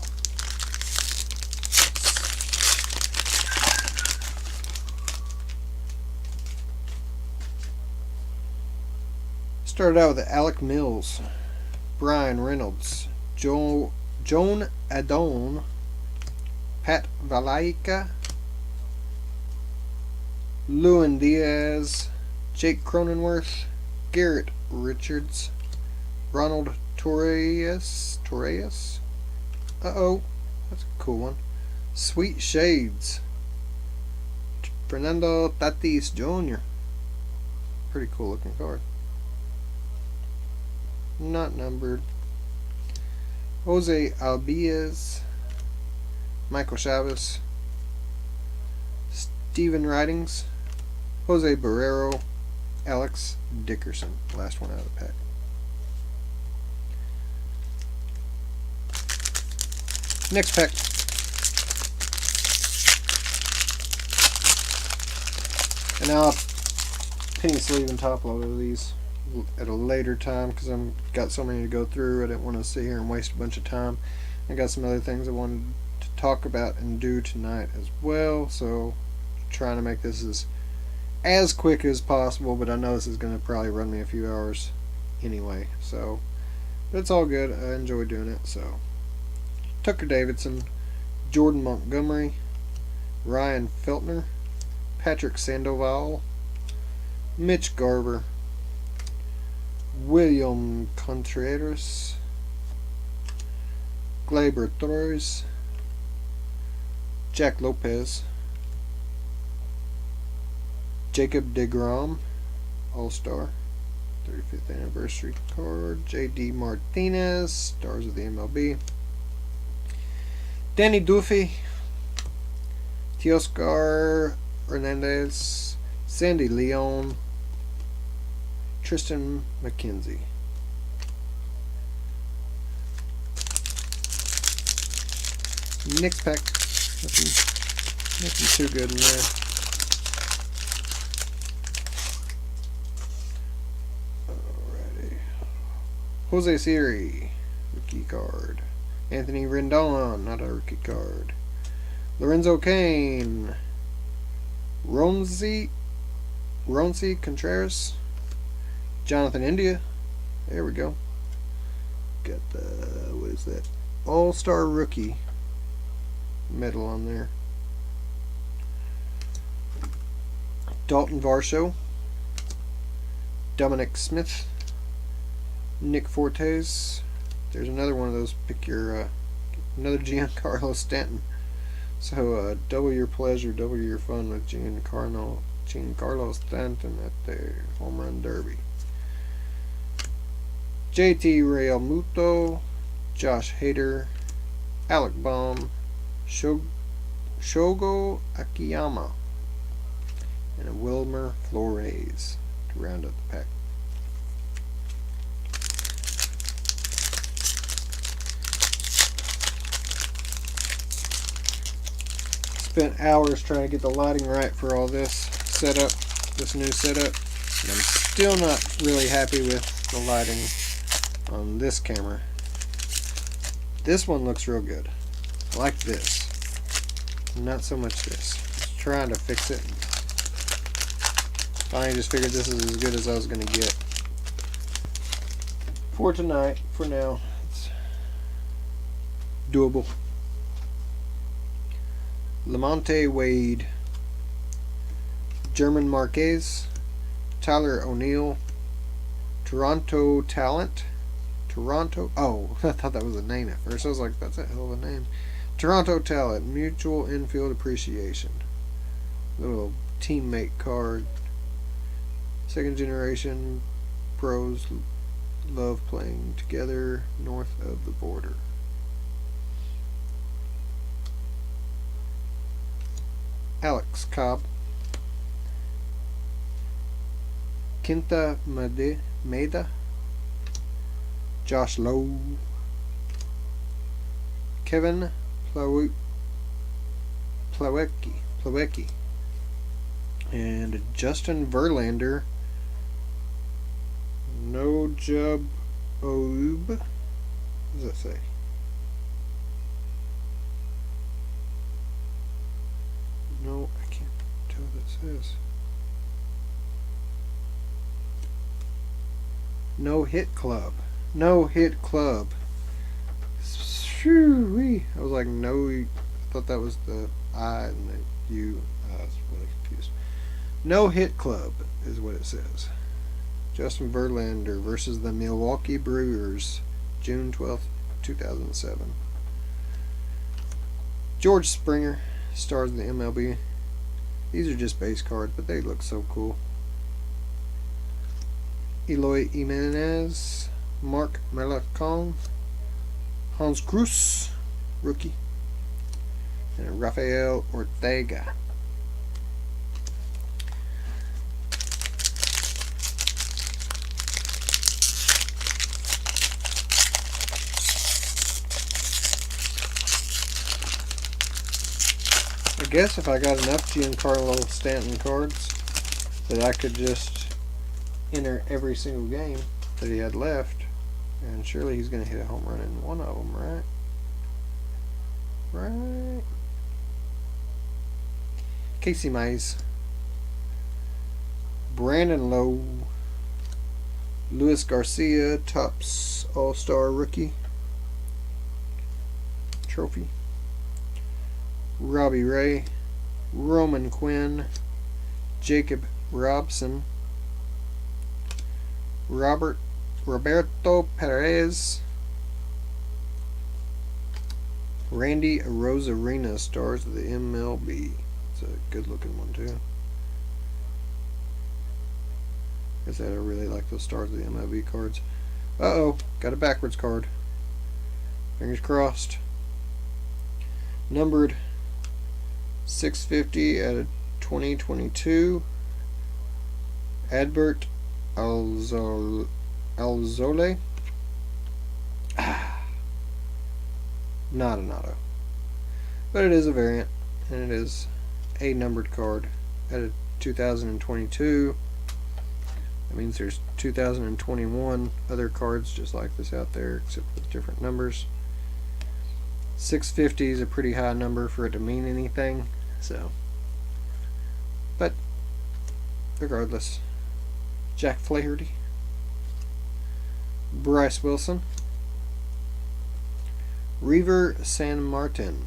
Started out with Alec Mills, Brian Reynolds, Joan Adone, Pat Valaika, Lewin Diaz, Jake Cronenworth, Garrett Richards, Ronald Torres. Uh-oh, that's a cool one. Sweet Shades, Fernando Tatis Jr. Pretty cool looking card. Not numbered. Jose Albiez, Michael Chavez, Steven Ridings, Jose Barrero, Alex Dickerson. Last one out of the pack. Next pack. And now I'll penny sleeve and top load of these at a later time because I've got so many to go through. I didn't want to sit here and waste a bunch of time. I got some other things I wanted to talk about and do tonight as well, so trying to make this as quick as possible, but I know this is going to probably run me a few hours anyway, so but it's all good. I enjoy doing it. So Tucker Davidson, Jordan Montgomery, Ryan Feltner, Patrick Sandoval, Mitch Garver, William Contreras, Gleyber Torres, Jack Lopez, Jacob deGrom, All-Star, 35th anniversary card, J.D. Martinez, Stars of the MLB, Danny Duffy, Teoscar Hernandez, Sandy Leon, Tristan McKenzie. Next pack, nothing too good in there. Alrighty. Jose Siri, rookie card. Anthony Rendon, not a rookie card. Lorenzo Cain. Ronzi Contreras. Jonathan India. There we go. Got the, what is that? All-Star Rookie medal on there. Dalton Varsho. Dominic Smith. Nick Fortes. There's another one of those. Pick your another Giancarlo Stanton. So double your pleasure, double your fun with Giancarlo Stanton at the Home Run Derby. JT Realmuto, Josh Hader, Alec Baum, Shogo Akiyama, and a Wilmer Flores to round up the pack. Spent hours trying to get the lighting right for all this setup, this new setup, and I'm still not really happy with the lighting on this camera. This one looks real good. I like this. Not so much this. Just trying to fix it. Finally just figured this is as good as I was going to get. For tonight, for now, it's doable. Lamonte Wade, German Marquez, Tyler O'Neill, Toronto Talent, oh, I thought that was a name at first. I was like, that's a hell of a name. Toronto Talent, Mutual Infield Appreciation. Little teammate card. Second generation pros love playing together north of the border. Alex Cobb, Quinta Maeda, Josh Lowe, Kevin Plawecki, and Justin Verlander. No Jub Oub. What does that say? No, I can't tell what it says. No Hit Club. No Hit Club. Shoo-wee. I was like, no. I thought that was the I and the U. I was really confused. No Hit Club is what it says. Justin Verlander versus the Milwaukee Brewers, June 12th, 2007. George Springer, stars of the MLB. These are just base cards, but they look so cool. Eloy Jimenez, Mark Malacon, Hans Cruz, rookie, and Rafael Ortega. I guess if I got enough Giancarlo Stanton cards that I could just enter every single game that he had left, and surely he's going to hit a home run in one of them, right? Right. Casey Mize, Brandon Lowe, Luis Garcia, Topps All-Star Rookie Trophy, Robbie Ray, Roman Quinn, Jacob Robson, Roberto Perez, Randy Rosarina, stars of the MLB. It's a good looking one too. I guess I really like those stars of the MLB cards. Uh-oh, got a backwards card. Fingers crossed. Numbered 650 out of 2022. Adbert Alzole. Not an auto. But it is a variant, and it is a numbered card out of 2022. That means there's 2021 other cards just like this out there, except with different numbers. 650 is a pretty high number for it to mean anything, so. But regardless, Jack Flaherty, Bryce Wilson, Reaver San Martin,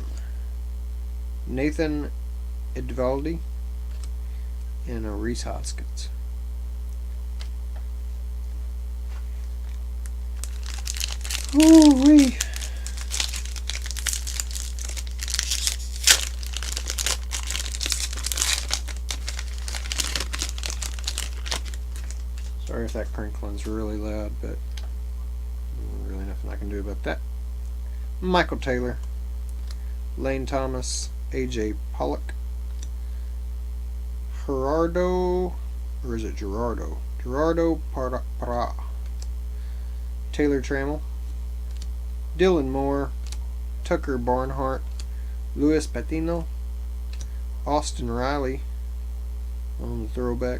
Nathan Edvaldi, and a Reese Hoskins. Ooh-wee. Sorry if that crinkling's really loud, but really nothing I can do about that. Michael Taylor, Lane Thomas, AJ Pollock, Gerardo, or is it Gerardo? Gerardo Parra, Taylor Trammell, Dylan Moore, Tucker Barnhart, Luis Patino, Austin Riley on the throwback,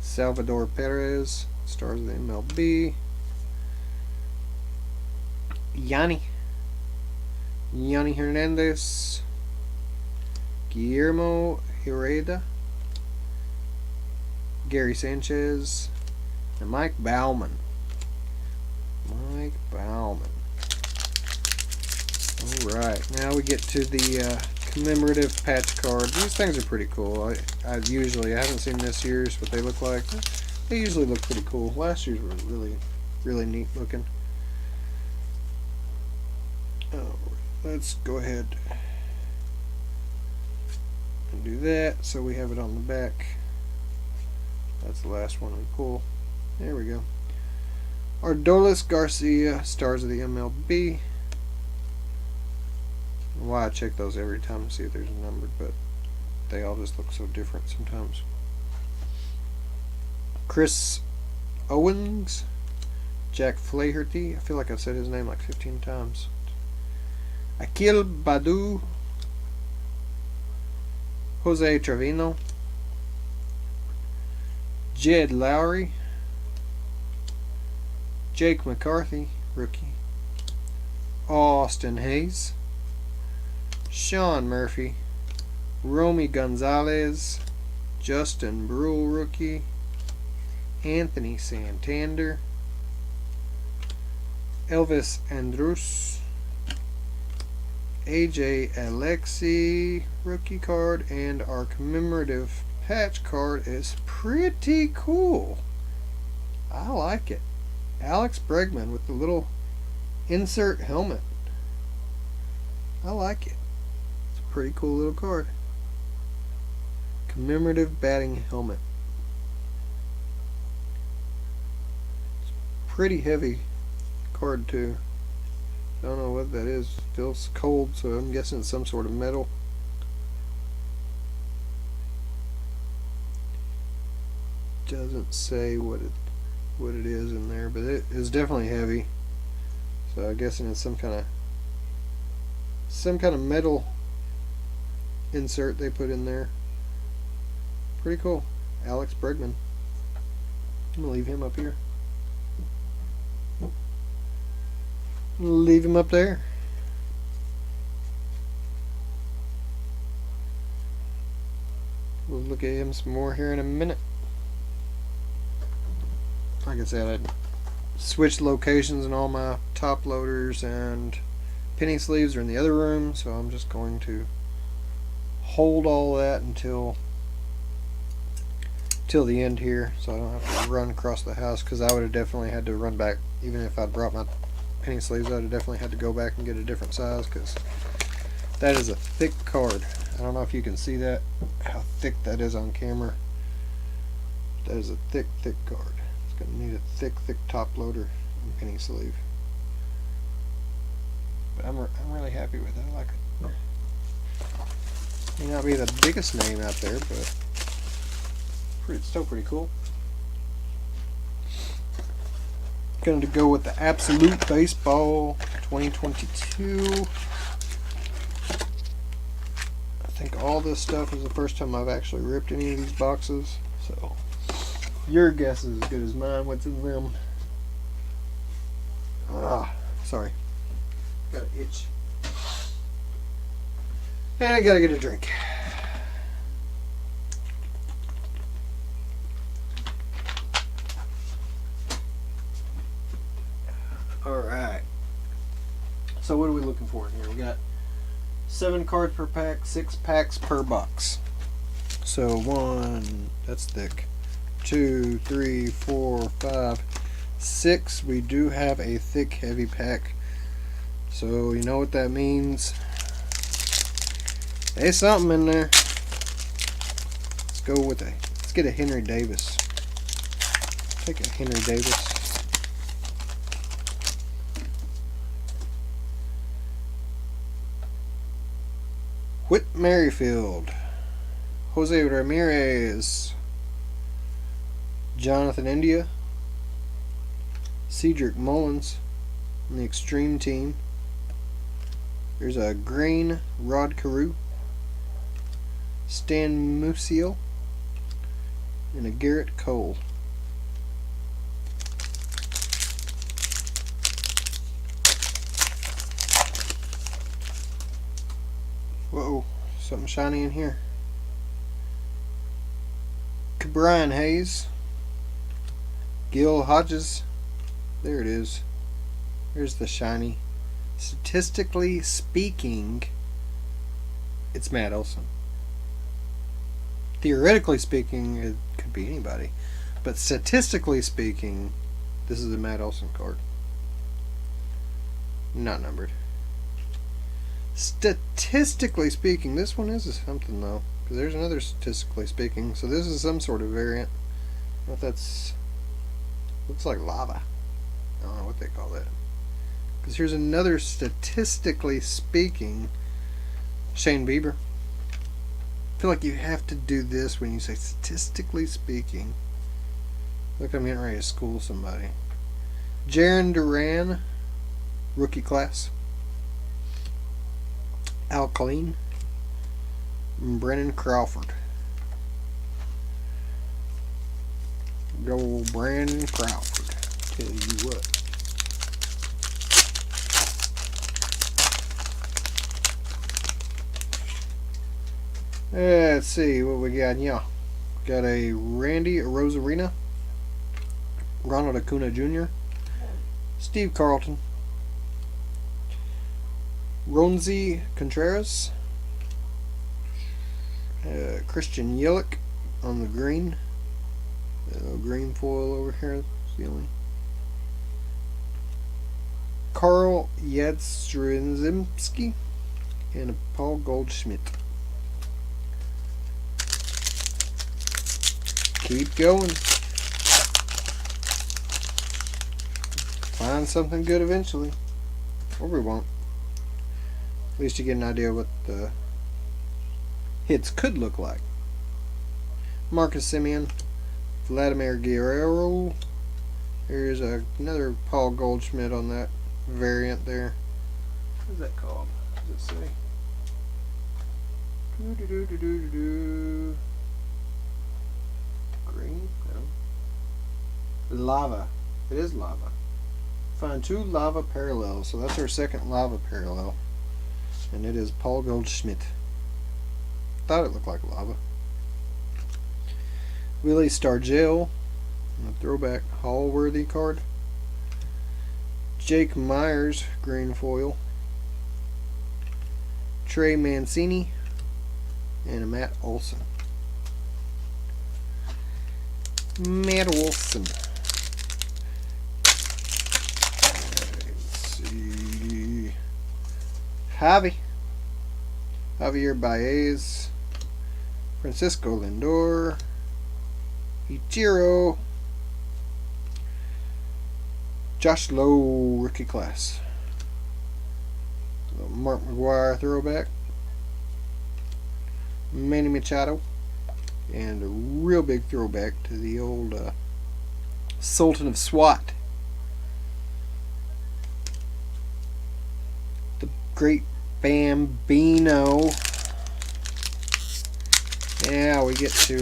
Salvador Perez, stars of the MLB, Yanni Hernandez, Guillermo Herrera, Gary Sanchez, and Mike Bauman. Alright, now we get to the commemorative patch cards. These things are pretty cool. I haven't seen this year's what they look like. They usually look pretty cool. Last year's were really neat looking. Let's go ahead and do that so we have it on the back. That's the last one we pull. There we go. Ardolis Garcia, stars of the MLB. Why I check those every time to see if there's a number, but they all just look so different sometimes. Chris Owens, Jack Flaherty. I feel like I've said his name like 15 times. Akil Badu, Jose Trevino, Jed Lowry, Jake McCarthy, rookie, Austin Hayes, Sean Murphy, Romy Gonzalez, Justin Brule, rookie, Anthony Santander, Elvis Andrus, AJ Alexi, rookie card, and our commemorative patch card is pretty cool. I like it. Alex Bregman with the little insert helmet. I like it. It's a pretty cool little card. Commemorative batting helmet. It's pretty heavy card too. Don't know what that is. Feels cold, so I'm guessing it's some sort of metal. Doesn't say what it is in there, but it is definitely heavy. So I'm guessing it's some kind of metal insert they put in there. Pretty cool. Alex Bregman. I'm gonna leave him up here. Leave him up there. We'll look at him some more here in a minute. Like I said, I switched locations and all my top loaders and penny sleeves are in the other room, so I'm just going to hold all that until the end here, so I don't have to run across the house, because I would have definitely had to run back. Even if I'd brought my penny sleeves, I'd have definitely had to go back and get a different size, because that is a thick card. I don't know if you can see that, how thick that is on camera. That is a thick card. It's going to need a thick top loader and penny sleeve. But I'm really happy with it. I like it. May not be the biggest name out there, but it's still pretty cool. Going to go with the Absolute Baseball 2022. I think all this stuff is the first time I've actually ripped any of these boxes, so Your guess is as good as mine. What's in them? Ah, sorry. Got an itch. And I gotta get a drink. Alright. So what are we looking for in here? We got 7 cards per pack, 6 packs per box. So 1, that's thick. 2, 3, 4, 5, 6. We do have a thick, heavy pack. So you know what that means. There's something in there. Let's go with a. Let's get a Henry Davis. Take a Henry Davis. Whit Merrifield, Jose Ramirez, Jonathan India, Cedric Mullins on the Extreme Team. There's a green Rod Carew, Stan Musial, and a Garrett Cole. Whoa, something shiny in here. Brian Hayes, Gil Hodges. There it is. Here's the shiny. Statistically speaking, it's Matt Olson. Theoretically speaking, it could be anybody. But statistically speaking, this is a Matt Olson card. Not numbered. Statistically speaking, this one is something though. Because there's another statistically speaking. So this is some sort of variant. I don't know if that's. Looks like lava. I don't know what they call that. Because here's another statistically speaking Shane Bieber. I feel like you have to do this when you say statistically speaking. Look, I'm getting ready to school somebody. Jaron Duran, rookie class. Al Clean. Brennan Crawford. Go Brandon Crawford. Tell you what. Let's see what we got. Yeah, got a Randy Rosarina, Ronald Acuna Jr., Steve Carlton, Ronzi Contreras, Christian Yelich on the green. Green foil over here, ceiling. Carl Yadstrinzimski and Paul Goldschmidt. Keep going. Find something good eventually. Or we won't. At least you get an idea what the hits could look like. Marcus Simeon, Vladimir Guerrero. Here's another Paul Goldschmidt on that variant there. What is that called? What does it say? Green? No. Lava. It is lava. Find 2 lava parallels. So that's our second lava parallel. And it is Paul Goldschmidt. Thought it looked like lava. Willie Stargell. A throwback Hall-worthy card. Jake Myers, green foil. Trey Mancini. And a Matt Olson. Matt Olson. Let's see. Javier Baez. Francisco Lindor. Ichiro. Josh Lowe, rookie class. Mark McGuire throwback. Manny Machado. And a real big throwback to the old Sultan of SWAT. The great Bambino. Yeah, we get to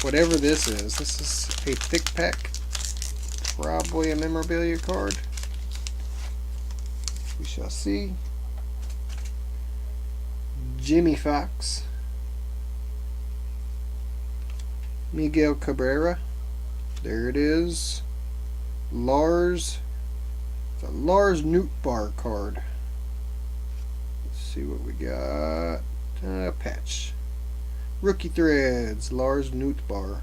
whatever this is. This is a thick pack. Probably a memorabilia card. We shall see. Jimmy Fox. Miguel Cabrera. There it is. Lars. It's a Lars Nootbaar card. Let's see what we got. Patch. Rookie Threads. Lars Nootbaar.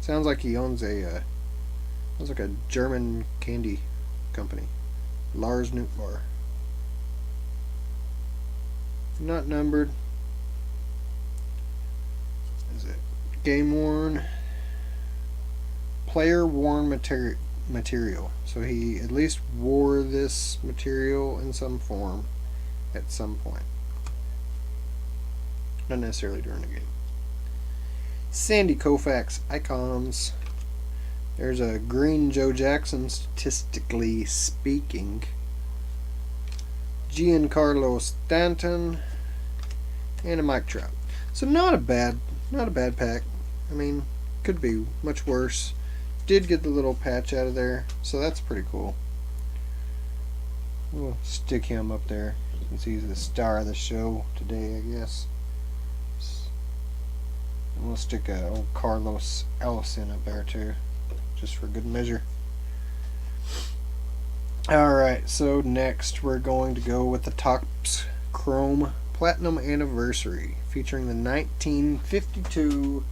Sounds like he owns a sounds like a German candy company. Lars Nootbaar. Not numbered. Is it game worn? Player worn material. So he at least wore this material in some form at some point. Not necessarily during the game. Sandy Koufax icons. There's a green Joe Jackson, statistically speaking. Giancarlo Stanton, and a Mike Trout. So not a bad pack. I mean, could be much worse. Did get the little patch out of there, so that's pretty cool. We'll stick him up there since he's the star of the show today, I guess. And we'll stick old Carlos Alossan up there too, just for good measure. Alright, so next we're going to go with the Topps Chrome Platinum Anniversary, featuring the 1952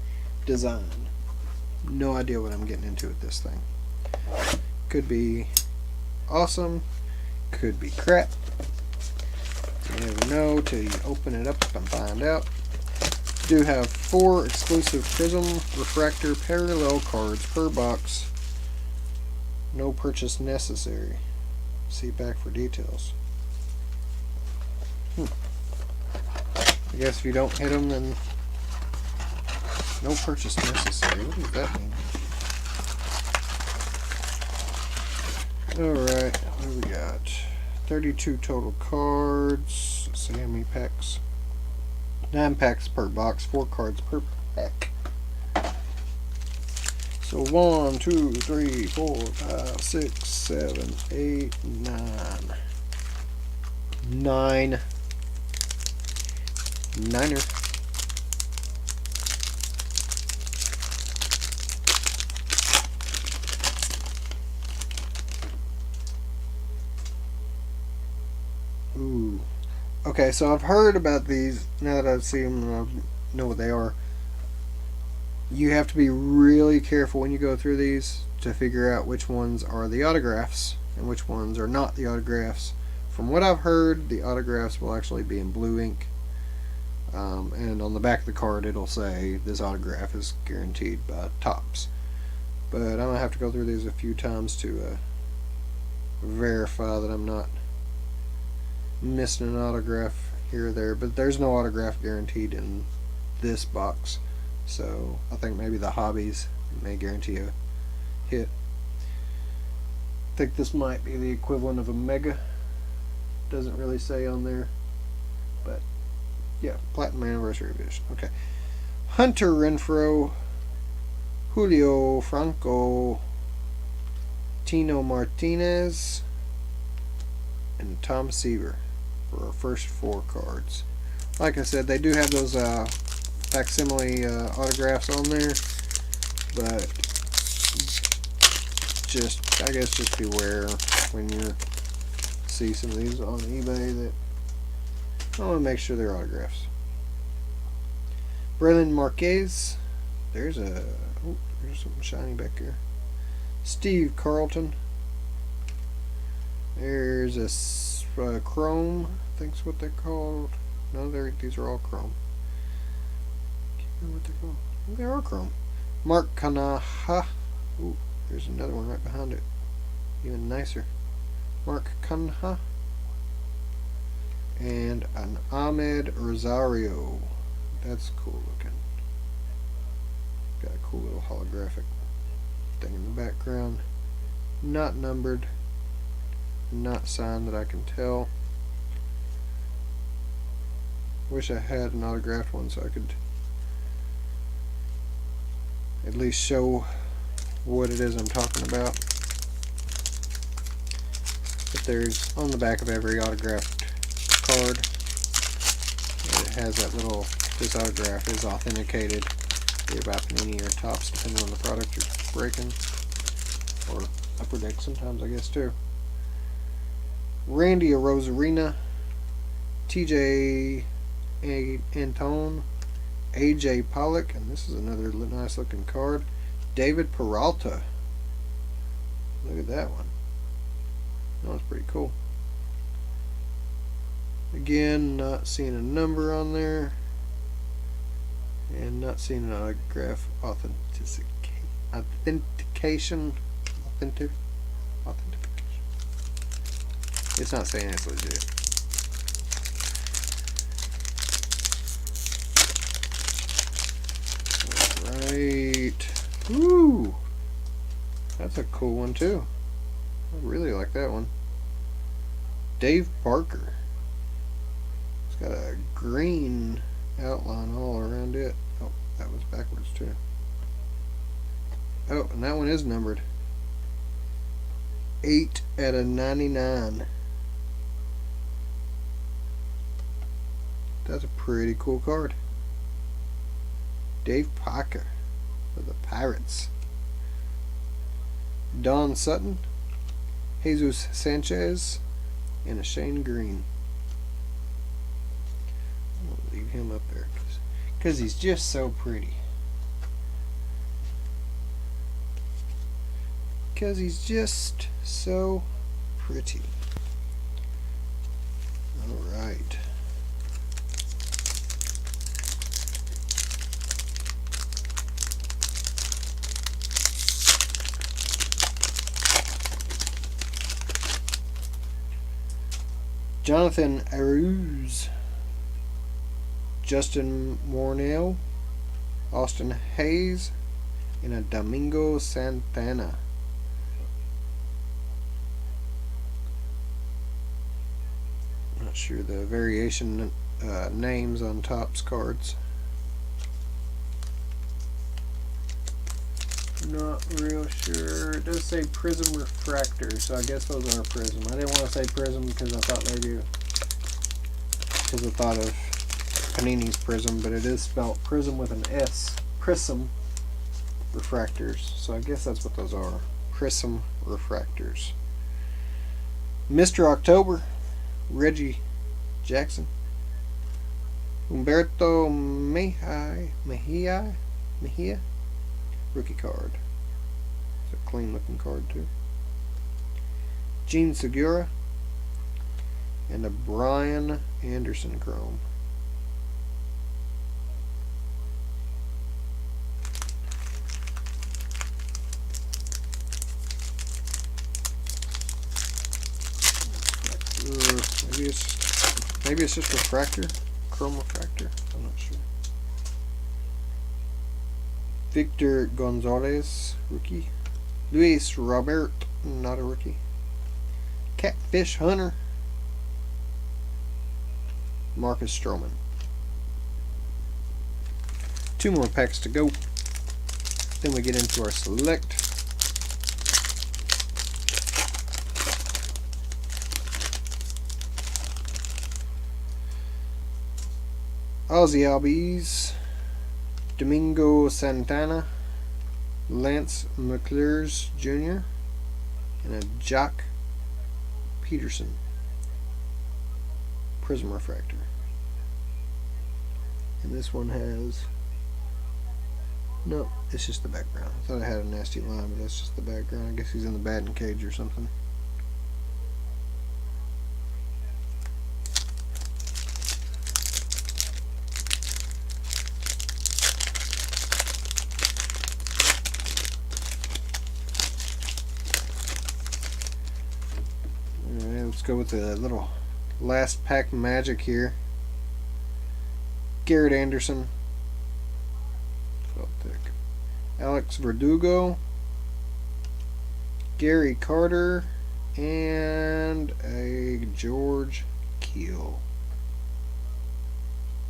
design. No idea what I'm getting into with this thing. Could be awesome, could be crap. You never know till you open it up and find out. Do have 4 exclusive Prism Refractor parallel cards per box. No purchase necessary. See back for details. I guess if you don't hit them, then no purchase necessary. What does that mean? Alright, what do we got? 32 total cards. Let's see how many packs. 9 packs per box, 4 cards per pack. So 1, 2, 3, 4, 5, 6, 7, 8, 9. 9. Niner. Ooh. Okay, so I've heard about these. Now that I see them and I know what they are, you have to be really careful when you go through these to figure out which ones are the autographs and which ones are not the autographs. From what I've heard, the autographs will actually be in blue ink, and on the back of the card it'll say this autograph is guaranteed by Topps. But I'm going to have to go through these a few times to verify that I'm not missing an autograph here or there. But there's no autograph guaranteed in this box, so I think maybe the hobbies may guarantee a hit. I think this might be the equivalent of a mega. Doesn't really say on there, but yeah, Platinum Anniversary Edition. Okay, Hunter Renfroe, Julio Franco, Tino Martinez, and Tom Seaver for our first 4 cards. Like I said, they do have those facsimile autographs on there, but I guess just beware when you see some of these on eBay that I want to make sure they're autographs. Braylon Marquez. There's something shiny back here. Steve Carlton. There's a chrome, I think's what they're called. No, these are all chrome. Can't remember what they're called. They are chrome. Mark Kanaha. Ooh, there's another one right behind it. Even nicer. Mark Kanaha. And an Ahmed Rosario. That's cool looking. Got a cool little holographic thing in the background. Not numbered. Not signed that I can tell. Wish I had an autographed one so I could at least show what it is I'm talking about. But there's, on the back of every autographed card, it has that little, this autograph is authenticated either by Panini or Topps, depending on the product you're breaking, or Upper Deck sometimes, I guess, too. Randy Arozarena, TJ Antone, AJ Pollock, and this is another nice looking card. David Peralta. Look at that one. That was pretty cool. Again, not seeing a number on there, and not seeing an autograph authentication. It's not saying it's legit. Alright. Woo! That's a cool one too. I really like that one. Dave Parker. It's got a green outline all around it. Oh, that was backwards too. Oh, and that one is numbered. 8/99. That's a pretty cool card. Dave Parker for the Pirates. Don Sutton, Jesus Sanchez, and a Shane Green. I'm going to leave him up there because he's just so pretty. Because he's just so pretty. Alright. Jonathan Aruz, Justin Morneau, Austin Hayes, and a Domingo Santana. Not sure the variation names on Topps cards. Not real sure. It does say Prism Refractor, so I guess those are Prism. I didn't want to say Prism because I thought maybe because I thought of Panini's Prism, but it is spelled Prism with an S. Prism Refractors. So I guess that's what those are. Prism Refractors. Mr. October, Reggie Jackson, Humberto Mejia, rookie card. It's a clean looking card too. Gene Segura, and a Brian Anderson chrome. Maybe it's just refractor, chrome refractor. I'm not sure. Victor Gonzalez, rookie. Luis Robert, not a rookie. Catfish Hunter, Marcus Stroman. 2 more packs to go. Then we get into our select. Ozzy Albies, Domingo Santana, Lance McCullers Jr., and a Jock Peterson Prism Refractor. And this one has, no, it's just the background. I thought it had a nasty line, but that's just the background. I guess he's in the batting cage or something. Let's go with the little last pack magic here. Garrett Anderson, Alex Verdugo, Gary Carter, and a George Keel.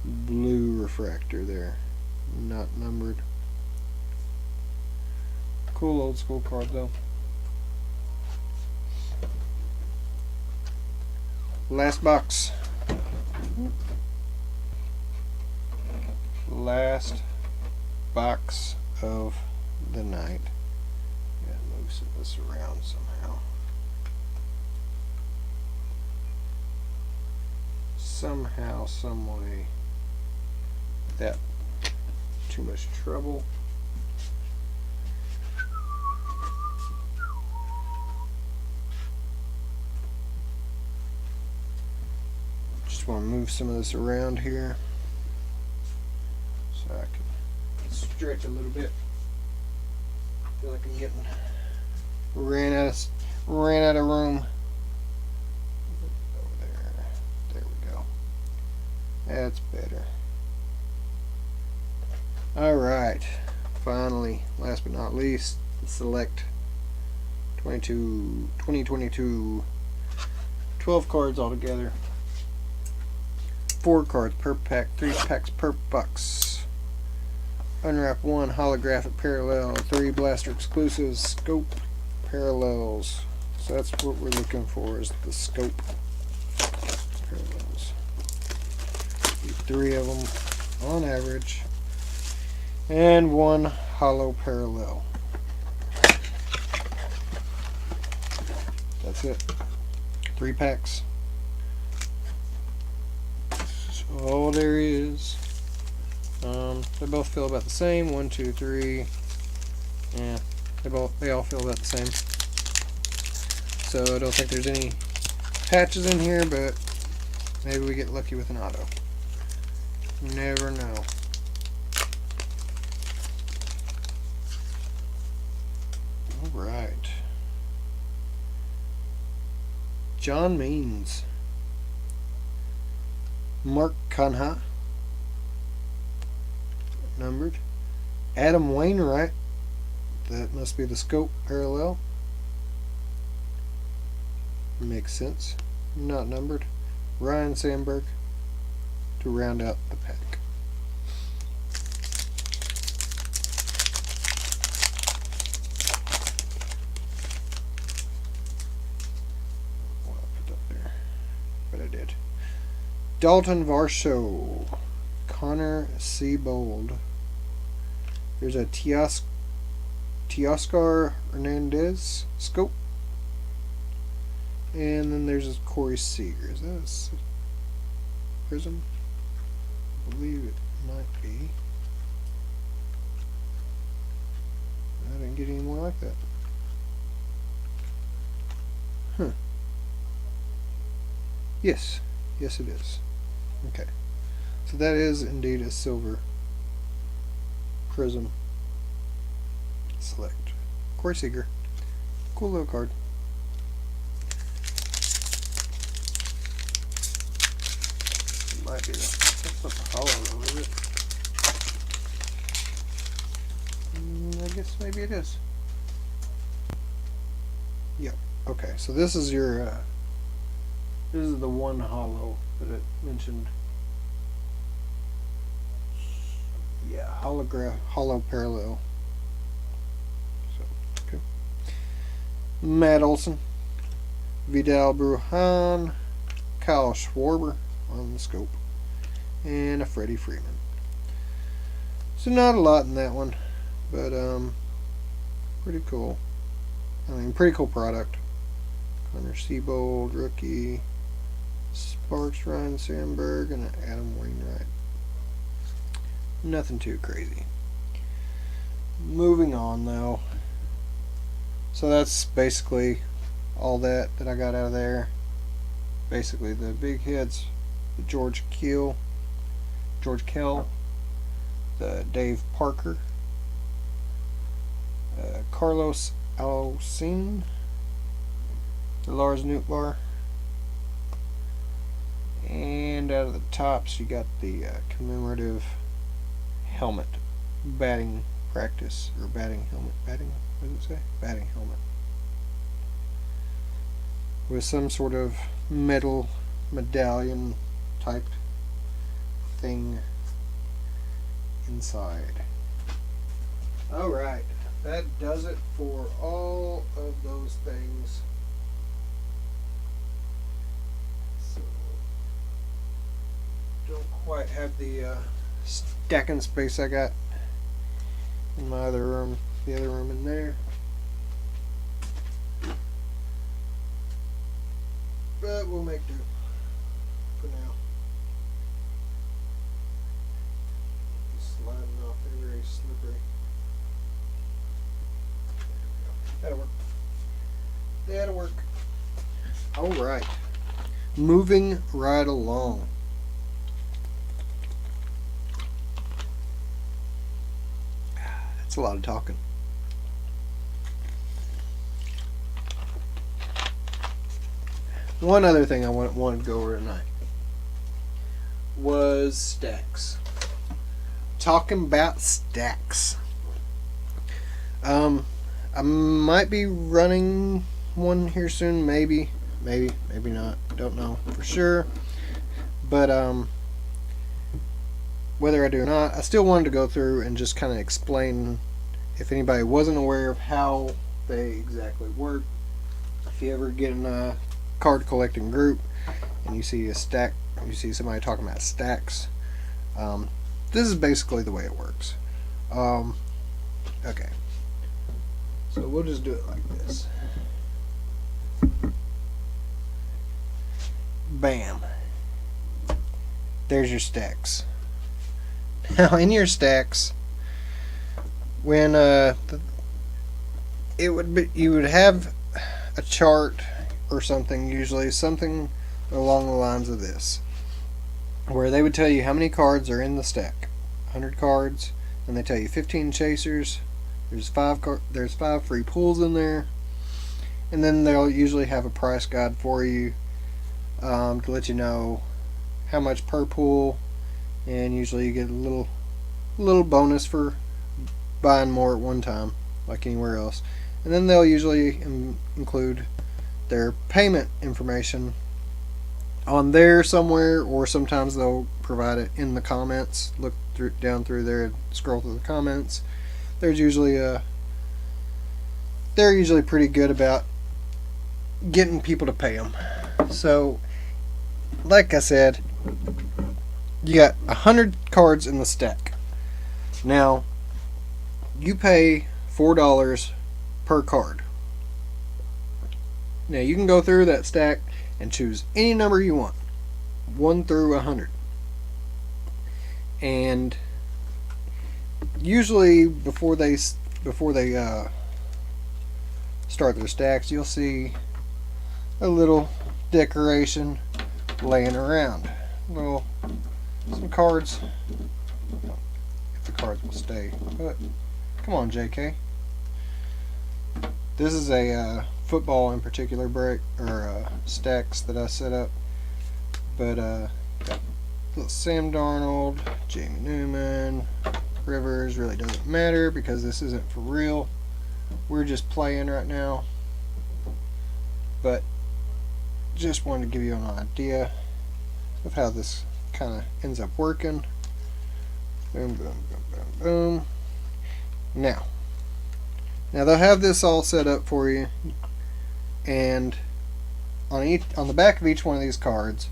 Blue refractor there, not numbered. Cool old school card though. Last box. Last box of the night. Gotta move some of this around somehow. Somehow, some way. Without too much trouble. Just want to move some of this around here so I can stretch a little bit. Feel like I'm getting ran out of room. Over there. There we go. That's better. Alright. Finally, last but not least, select 2022 12 cards altogether. 4 cards per pack, 3 packs per box. Unwrap 1 holographic parallel, 3 blaster exclusives, scope parallels. So that's what we're looking for, is the scope parallels. 3 of them on average, and 1 hollow parallel. That's it. 3 packs. That's all there is. They both feel about the same. 1, 2, 3. Yeah, they all feel about the same. So I don't think there's any patches in here, but maybe we get lucky with an auto. You never know. Alright. John Means. Mark Canha. Numbered. Adam Wainwright. That must be the scope parallel. Makes sense. Not numbered. Ryan Sandberg to round out the pack. Well, I put that there, but I did. Dalton Varsho, Connor Seabold. There's a Teoscar Hernandez scope. And then there's a Corey Seager. Is that a prism? I believe it might be. I didn't get any more like that. Huh. Yes. Yes, it is. Okay. So that is indeed a silver prism select. Corey Seager. Cool little card. Might be that's not the hollow though, is it? I guess maybe it is. Yep. Okay, so this is your this is the one hollow that it mentioned. Yeah, hollow parallel. So okay. Matt Olson, Vidal Brujan, Kyle Schwarber on the scope, and a Freddie Freeman. So not a lot in that one, but pretty cool. I mean, pretty cool product. Connor Seabold, rookie. Sparks, Ryan Sandberg, and Adam Wainwright. Nothing too crazy. Moving on though. So that's basically all that I got out of there. Basically the big hits. The George Kell, the Dave Parker, Carlos Alossan, the Lars Nootbaar, and out of the tops you got the commemorative helmet, batting practice, or batting helmet, what does it say? Batting helmet. With some sort of metal medallion type thing inside. Alright, that does it for all of those things. So, don't quite have the stacking space I got in my other room, the other room in there. But we'll make do for now. Just sliding off, they're very slippery. There we go. That'll work. That'll work. Alright. Moving right along. That's a lot of talking. One other thing I wanted to go over tonight was staxx. Talking about staxx. I might be running one here soon, maybe not. Don't know for sure. But whether I do or not, I still wanted to go through and just kind of explain, if anybody wasn't aware of how they exactly work. If you ever get in a card collecting group and you see somebody talking about staxx, this is basically the way it works. Okay, so we'll just do it like this. Bam, there's your staxx. Now in your staxx, when you would have a chart or something, usually something along the lines of this, where they would tell you how many cards are in the stack. 100 cards, and they tell you 15 chasers. There's 5 free pulls in there, and then they'll usually have a price guide for you to let you know how much per pull, and usually you get a little bonus for buying more at one time, like anywhere else. And then they'll usually include their payment information on there somewhere, or sometimes they'll provide it in the comments. Look down through there, scroll through the comments. They're usually pretty good about getting people to pay them. So, like I said, you got 100 cards in the stack. Now, you pay $4 per card. Now, you can go through that stack and choose any number you want, 1 through 100. And usually before they start their stacks, you'll see a little decoration laying around. Some cards, if the cards will stay. But come on, JK. This is a football in particular break, or stacks that I set up. But got little Sam Darnold, Jamie Newman, Rivers. Really doesn't matter because this isn't for real. We're just playing right now. But just wanted to give you an idea of how this kind of ends up working. Boom, boom, boom, boom, boom. Now they'll have this all set up for you, and on the back of each one of these cards,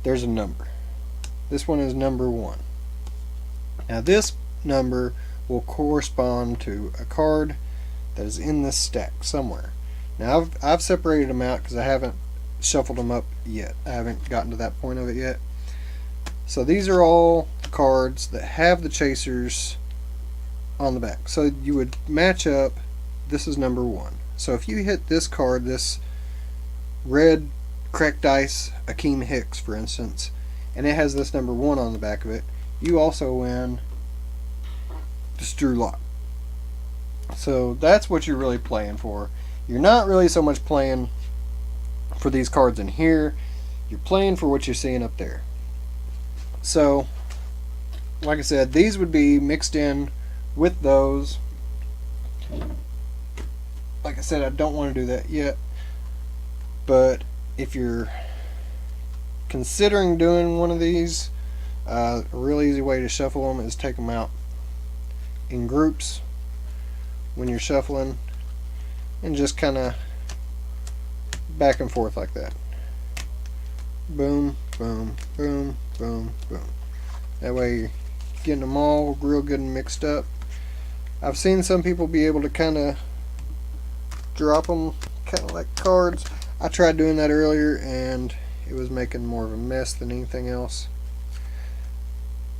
there's a number. This one is number 1. Now this number will correspond to a card that is in this stack somewhere. Now I've separated them out because I haven't shuffled them up yet. I haven't gotten to that point of it yet. So these are all the cards that have the chasers on the back. So you would match up. This is number 1. So if you hit this card, this red cracked dice Akeem Hicks, for instance, and it has this number 1 on the back of it, you also win this Drew Lock. So that's what you're really playing for. You're not really so much playing for these cards in here. You're playing for what you're seeing up there. So, like I said, these would be mixed in with those. Like I said, I don't want to do that yet. But if you're considering doing one of these, a real easy way to shuffle them is take them out in groups. when you're shuffling, and just kind of back and forth like that. Boom, boom, boom, boom, boom. That way you're getting them all real good and mixed up. I've seen some people be able to kind of drop them kind of like cards. I tried doing that earlier and it was making more of a mess than anything else.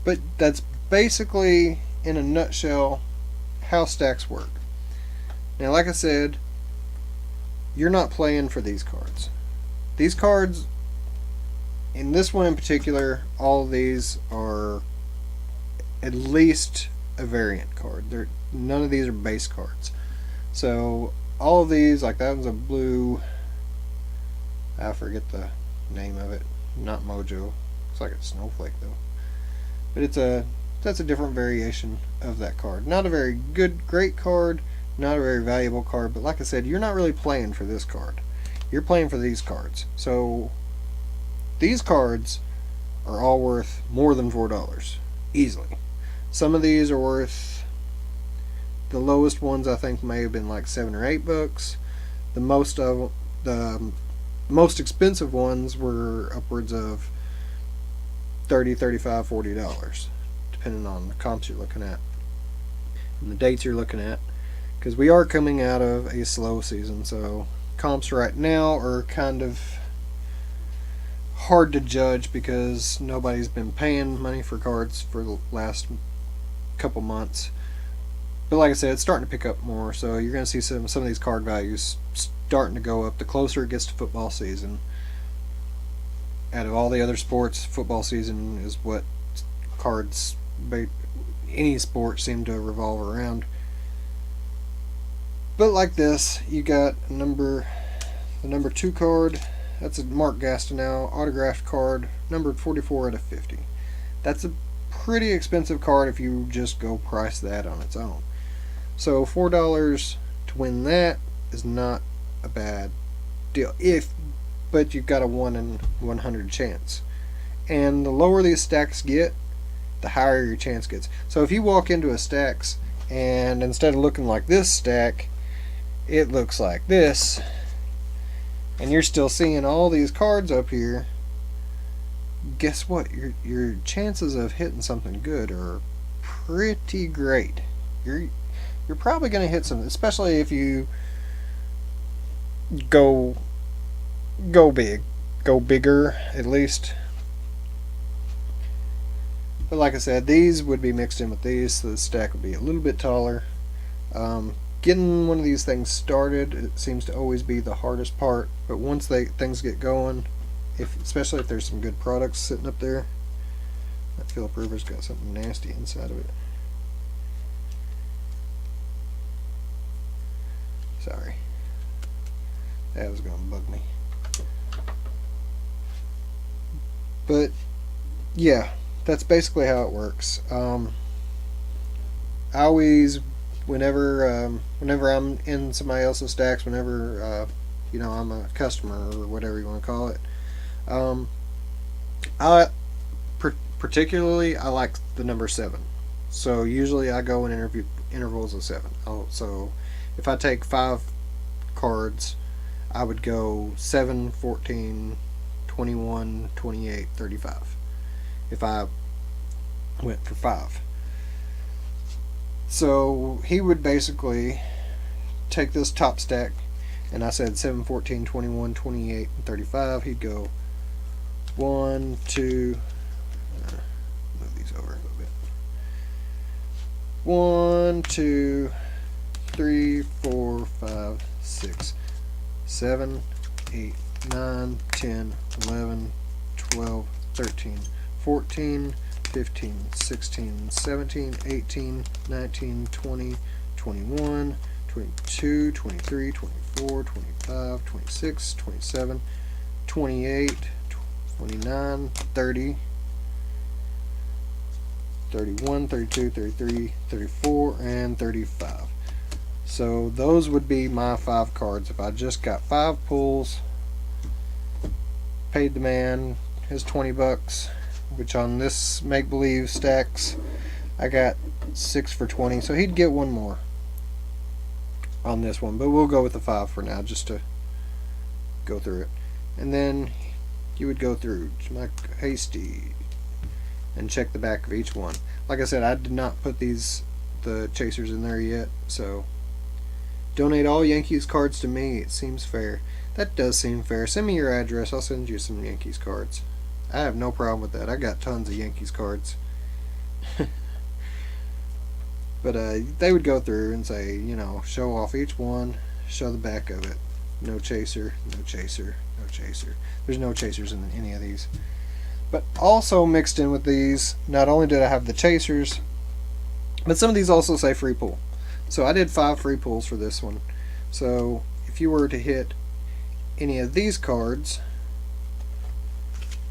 But that's basically, in a nutshell, how stacks work. Now, like I said, you're not playing for these cards. These cards, in this one in particular, all of these are at least a variant card. None of these are base cards. So all of these, like that one's a blue, I forget the name of it, not Mojo. Looks like a snowflake though. But that's a different variation of that card. Not a very great card, not a very valuable card, but like I said, you're not really playing for this card. You're playing for these cards. So these cards are all worth more than $4 easily. Some of these are worth, the lowest ones I think may have been like $7 or $8. The most expensive ones were upwards of $30, $35, $40, depending on the comps you're looking at and the dates you're looking at, because we are coming out of a slow season, so comps right now are kind of hard to judge because nobody's been paying money for cards for the last couple months. But like I said, it's starting to pick up more, so you're going to see some of these card values starting to go up the closer it gets to football season. Out of all the other sports, football season is what cards, any sport, seem to revolve around. But like this, you got the number 2 card. That's a Mark Gastineau autographed card, numbered 44 out of 50. That's a pretty expensive card if you just go price that on its own. So $4 to win that is not a bad deal, but you've got a 1 in 100 chance. And the lower these stacks get, the higher your chance gets. So if you walk into a staxx and instead of looking like this stack, it looks like this, and you're still seeing all these cards up here, guess what? Your chances of hitting something good are pretty great. You're probably going to hit some, especially if you go bigger at least. But like I said, these would be mixed in with these, so the stack would be a little bit taller. Getting one of these things started, it seems to always be the hardest part, but once things get going, especially if there's some good products sitting up there. That Philip Rivers got something nasty inside of it. Sorry, that was gonna bug me. But yeah, that's basically how it works. I always, whenever I'm in somebody else's stacks, whenever I'm a customer or whatever you want to call it, particularly I like the number 7. So usually I go in intervals of 7. So if I take 5 cards, I would go 7, 14, 21, 28, 35 if I went for 5. So he would basically take this top stack, and I said 7, 14, 21, 28, and 35. He'd go 1, 2, move these over a little bit. 1, 2, 3, 4, 5, 6, 7, 8, 9, 10, 11, 12, 13, 14, 15, 16, 17, 18, 19, 20, 21, 22, 23, 24, 25, 26, 27, 28, 29, 30, 31, 32, 33, 34, and 35. So those would be my 5 cards. If I just got 5 pulls, paid the man his $20, which on this make-believe stacks I got 6 for 20, so he'd get one more. on this one, but we'll go with the 5 for now just to go through it. And then you would go through Jamaica Hasty and check the back of each one. Like I said, I did not put the chasers in there yet, so donate all Yankees cards to me. It seems fair. That does seem fair. Send me your address. I'll send you some Yankees cards. I have no problem with that. I got tons of Yankees cards. But they would go through and say, you know, show off each one, show the back of it. No chaser, no chaser, no chaser. There's no chasers in any of these. But also mixed in with these, not only did I have the chasers, but some of these also say free pull. So I did 5 free pulls for this one. So if you were to hit any of these cards,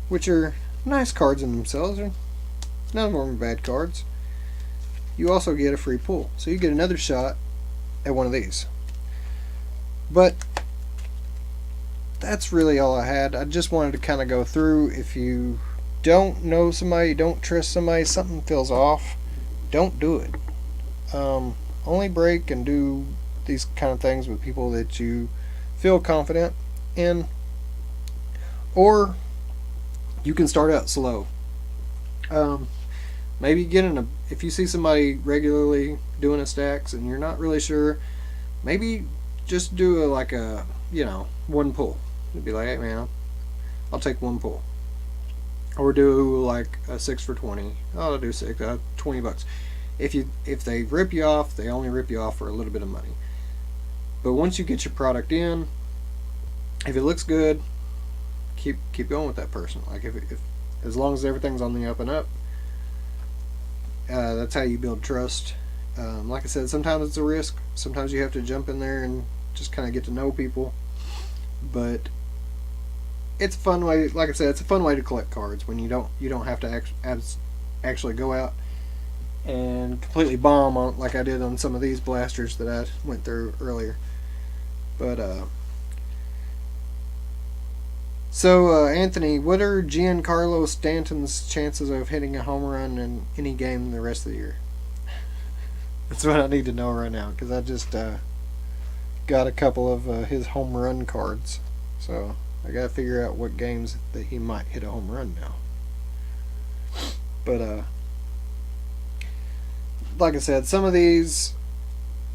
which are nice cards in themselves, none of them are bad cards, you also get a free pull. So you get another shot at one of these. But that's really all I had. I just wanted to kind of go through. If you don't know somebody, don't trust somebody, something feels off, don't do it. Only break and do these kind of things with people that you feel confident in, or you can start out slow. Maybe if you see somebody regularly doing a staxx and you're not really sure, maybe just do one pull. It'd be like, hey man, I'll take one pull. Or do like a 6 for 20. I'll do 6, $20. If they rip you off, they only rip you off for a little bit of money. But once you get your product in, if it looks good, keep going with that person. Like if as long as everything's on the up and up, that's how you build trust. Like I said, sometimes it's a risk. Sometimes you have to jump in there and just kind of get to know people. But it's a fun way. Like I said, it's a fun way to collect cards when you don't have to actually go out and completely bomb on like I did on some of these blasters that I went through earlier. But so Anthony, what are Giancarlo Stanton's chances of hitting a home run in any game the rest of the year? That's what I need to know right now, because I just got a couple of his home run cards, so I gotta figure out what games that he might hit a home run now. But like I said, some of these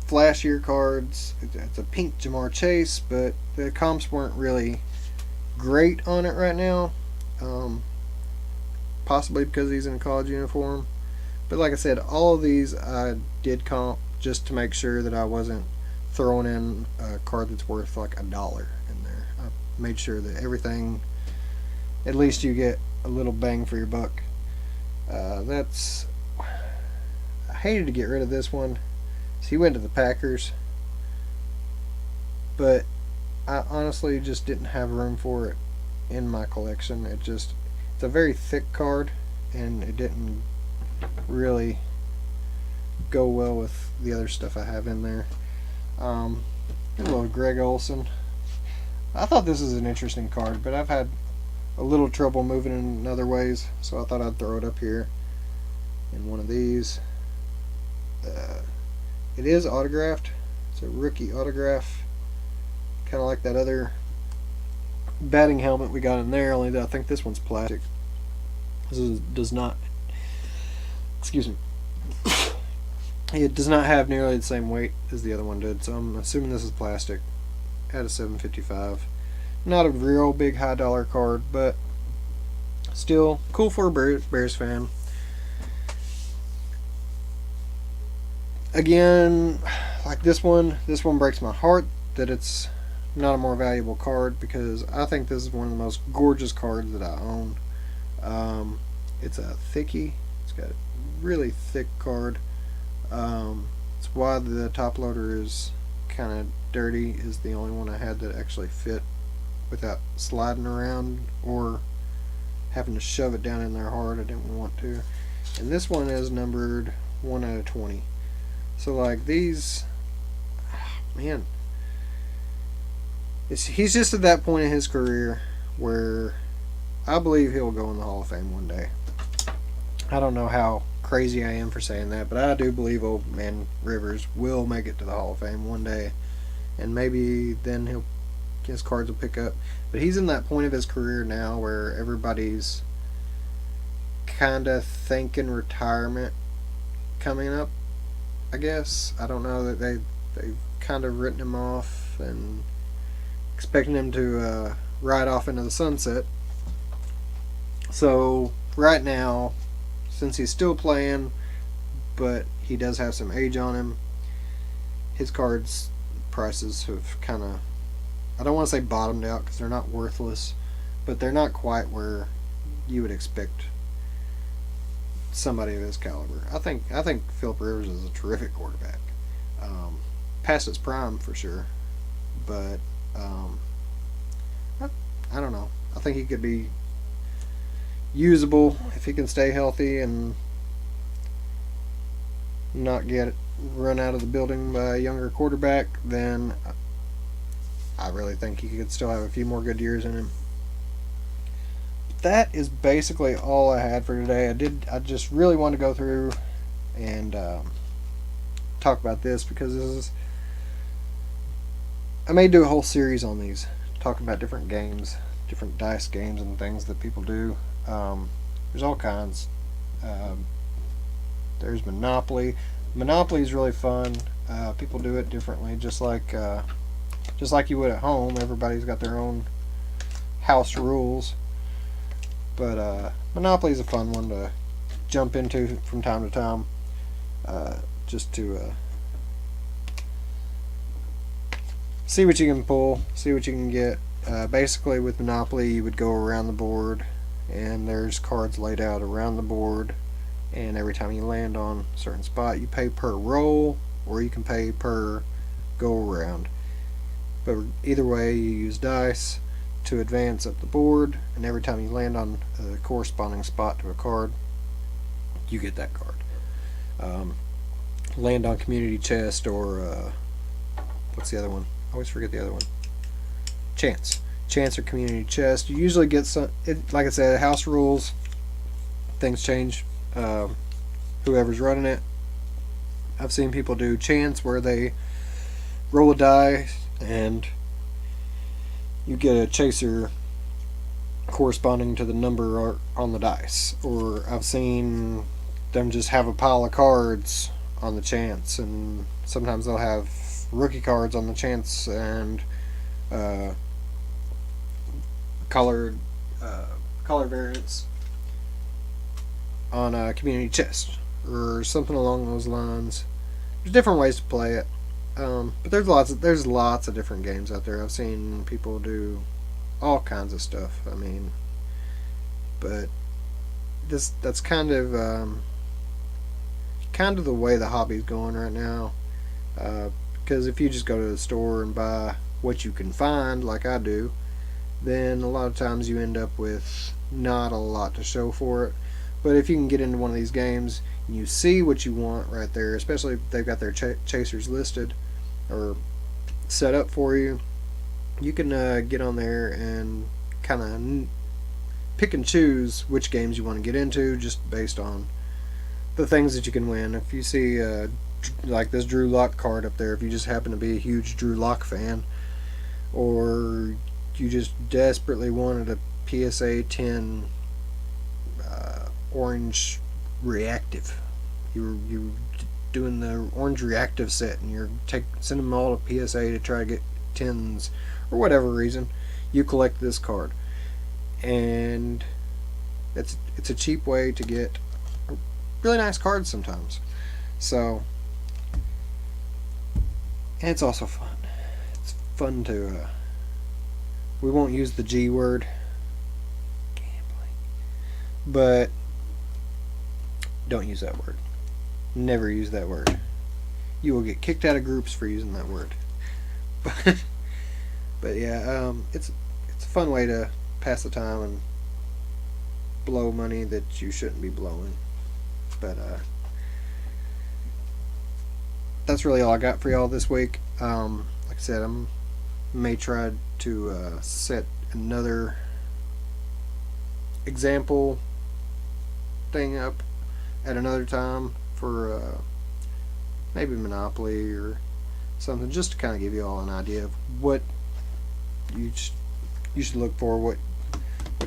flashier cards, it's a pink Jamar Chase, but the comps weren't really great on it right now. Possibly because he's in a college uniform. But like I said, all of these I did comp just to make sure that I wasn't throwing in a card that's worth like $1 in there. I made sure that everything, at least you get a little bang for your buck. I hated to get rid of this one. So he went to the Packers, but I honestly just didn't have room for it in my collection. It's a very thick card, and it didn't really go well with the other stuff I have in there. Hello, Greg Olson. I thought this was an interesting card, but I've had a little trouble moving in other ways, so I thought I'd throw it up here in one of these. It is autographed. It's a rookie autograph, kind of like that other batting helmet we got in there, only that I think this one's plastic. This does not, excuse me, it does not have nearly the same weight as the other one did, so I'm assuming this is plastic. At a $7.55. Not a real big high dollar card, but still cool for a Bears fan. Again, like this one breaks my heart that it's not a more valuable card, because I think this is one of the most gorgeous cards that I own. It's a thickie. It's got a really thick card. It's why the top loader is kind of dirty, is the only one I had that actually fit without sliding around or having to shove it down in there hard. I didn't want to. And this one is numbered 1 out of 20. So like these, man, he's just at that point in his career where I believe he'll go in the Hall of Fame one day. I don't know how crazy I am for saying that, but I do believe old man Rivers will make it to the Hall of Fame one day. and maybe then his cards will pick up. But he's in that point of his career now where everybody's kind of thinking retirement coming up, I guess. I don't know, that they've kind of written him off and expecting him to ride off into the sunset. So right now, since he's still playing, but he does have some age on him, his cards prices have kind of, I don't want to say bottomed out because they're not worthless, but they're not quite where you would expect somebody of his caliber. I think Philip Rivers is a terrific quarterback, past his prime for sure, but I don't know. I think he could be usable if he can stay healthy and not get run out of the building by a younger quarterback. Then I really think he could still have a few more good years in him. That is basically all I had for today. I just really want to go through and talk about this because this is, I may do a whole series on these, talking about different games, different dice games and things that people do. There's all kinds. There's Monopoly. Monopoly is really fun. People do it differently, just like you would at home. Everybody's got their own house rules. But Monopoly is a fun one to jump into from time to time, just to see what you can pull, see what you can get. Basically, with Monopoly, you would go around the board, and there's cards laid out around the board, and every time you land on a certain spot, you pay per roll, or you can pay per go around. But either way, you use dice to advance up the board, and every time you land on a corresponding spot to a card, you get that card. Land on community chest, or what's the other one? I always forget the other one. Chance or community chest. You usually get some. Like I said, house rules. Things change. Whoever's running it. I've seen people do chance where they roll a die and you get a chaser corresponding to the number on the dice. Or I've seen them just have a pile of cards on the chance, and sometimes they'll have rookie cards on the chance and color variants on a community chest or something along those lines. There's different ways to play it, but there's lots of different games out there. I've seen people do all kinds of stuff. I mean, but that's kind of the way the hobby's going right now. Because if you just go to the store and buy what you can find, like I do, then a lot of times you end up with not a lot to show for it. But if you can get into one of these games and you see what you want right there, especially if they've got their chasers listed or set up for you, you can get on there and kind of pick and choose which games you want to get into just based on the things that you can win. If you see like this Drew Lock card up there, if you just happen to be a huge Drew Lock fan, or you just desperately wanted a PSA 10 orange reactive, you're doing the orange reactive set and you're sending them all to PSA to try to get 10s or whatever reason, you collect this card, and it's a cheap way to get really nice cards sometimes. So, and it's also fun. It's fun to we won't use the G word, gambling, but don't use that word. Never use that word. You will get kicked out of groups for using that word. But yeah, it's a fun way to pass the time and blow money that you shouldn't be blowing. But that's really all I got for y'all this week. Like I said, I may try to set another example thing up at another time for maybe Monopoly or something just to kind of give you all an idea of what you should look for, what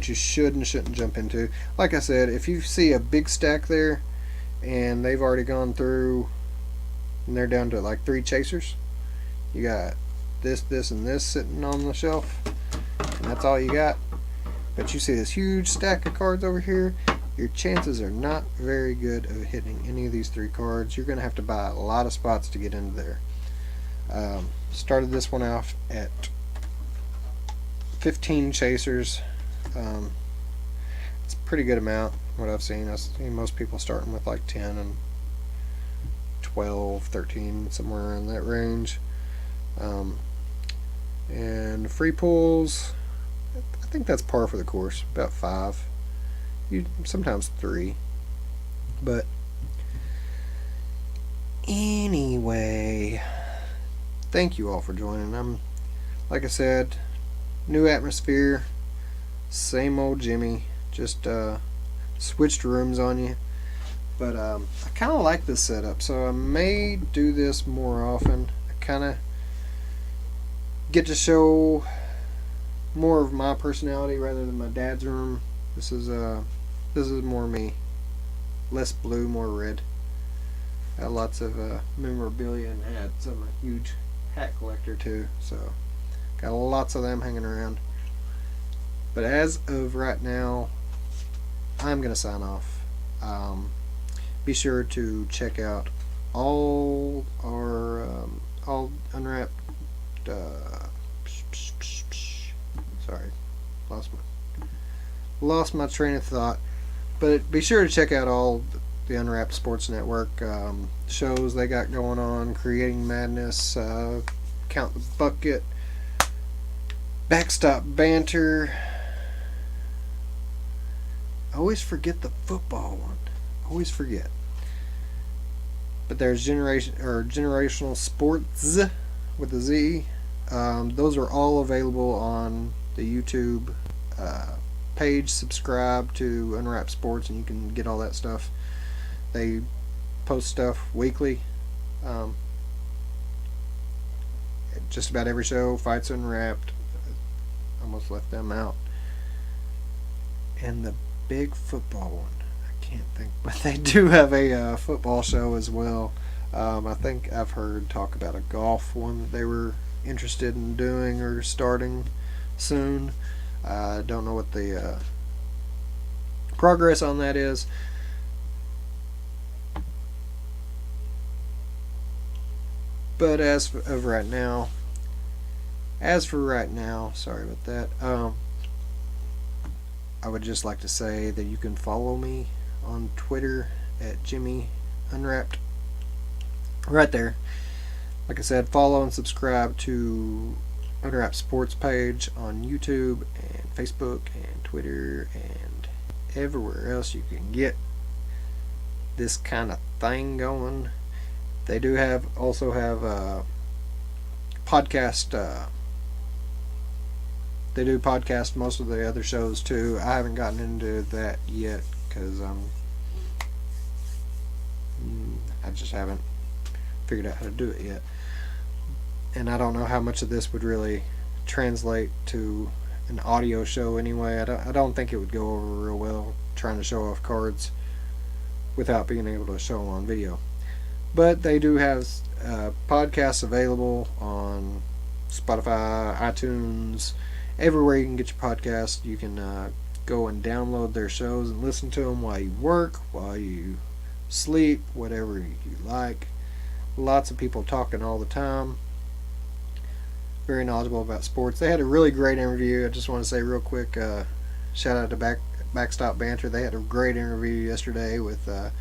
you should and shouldn't jump into. Like I said, if you see a big stack there and they've already gone through and they're down to like 3 chasers, you got this, and this sitting on the shelf, and that's all you got. But you see this huge stack of cards over here, your chances are not very good of hitting any of these 3 cards. You're going to have to buy a lot of spots to get into there. Started this one off at 15 chasers. It's a pretty good amount, what I've seen. I've seen most people starting with like 10 and 12, 13, somewhere in that range. And free pulls, I think that's par for the course, about 5. Sometimes 3. But anyway, thank you all for joining. Like I said, new atmosphere, same old Jimmy, just switched rooms on you. But I kind of like this setup, so I may do this more often. I kind of get to show more of my personality rather than my dad's room. This is more me, less blue, more red. Got lots of memorabilia and hats. I'm a huge hat collector too, so got lots of them hanging around. But as of right now, I'm gonna sign off. Be sure to check out all our all Unwrapped. Sorry, lost my train of thought. But be sure to check out all the Unwrapped Sports Network shows they got going on. Creating Madness, Count the Bucket, Backstop Banter. I always forget the football one. Always forget. But there's Generational Sports with a Z. Those are all available on the YouTube page. Subscribe to Unwrap Sports and you can get all that stuff. They post stuff weekly. Just about every show. Fights Unwrapped. Almost left them out. And the big football one, I can't think, but they do have a football show as well. I think I've heard talk about a golf one that they were interested in doing or starting soon. I don't know what the progress on that is. But as for right now, sorry about that. I would just like to say that you can follow me on Twitter at Jimmy Unwrapped. Right there. Like I said, follow and subscribe to Unwrap Sports page on YouTube and Facebook and Twitter and everywhere else you can get this kind of thing going. They do also have a podcast. They do podcast most of the other shows too. I haven't gotten into that yet because I just haven't figured out how to do it yet. And I don't know how much of this would really translate to an audio show anyway. I don't think it would go over real well trying to show off cards without being able to show them on video. But they do have podcasts available on Spotify, iTunes, everywhere you can get your podcast. You can go and download their shows and listen to them while you work, while you sleep, whatever you like. Lots of people talking all the time. Very knowledgeable about sports. They had a really great interview. I just want to say real quick, shout out to Backstop Banter. They had a great interview yesterday with a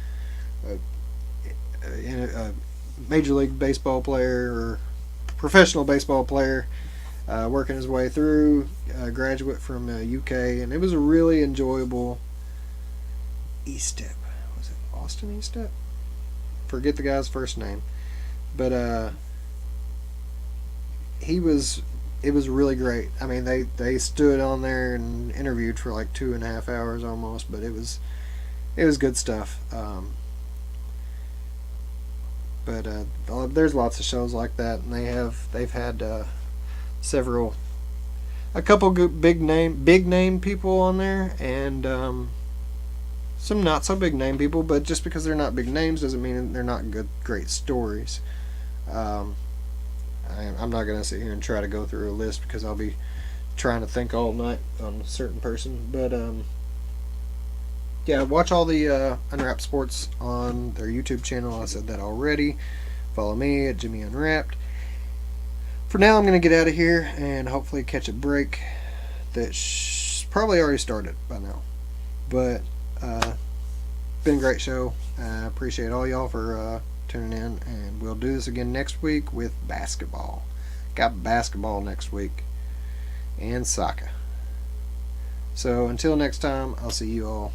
Major League Baseball player or professional baseball player working his way through, a graduate from UK, and it was a really enjoyable E-Step. Was it Austin E-Step? Forget the guy's first name. But it was really great. I mean, they stood on there and interviewed for like 2.5 hours almost, but it was good stuff. But there's lots of shows like that, and they've had a couple good big name people on there, and some not so big name people. But just because they're not big names doesn't mean they're not great stories. Um, I'm not gonna sit here and try to go through a list because I'll be trying to think all night on a certain person. But yeah, watch all the Unwrapped Sports on their YouTube channel. I said that already. Follow me at Jimmy Unwrapped. For now, I'm going to get out of here and hopefully catch a break that's probably already started by now. But been a great show. I appreciate all y'all for tuning in, and we'll do this again next week with basketball. Got basketball next week and soccer. So until next time, I'll see you all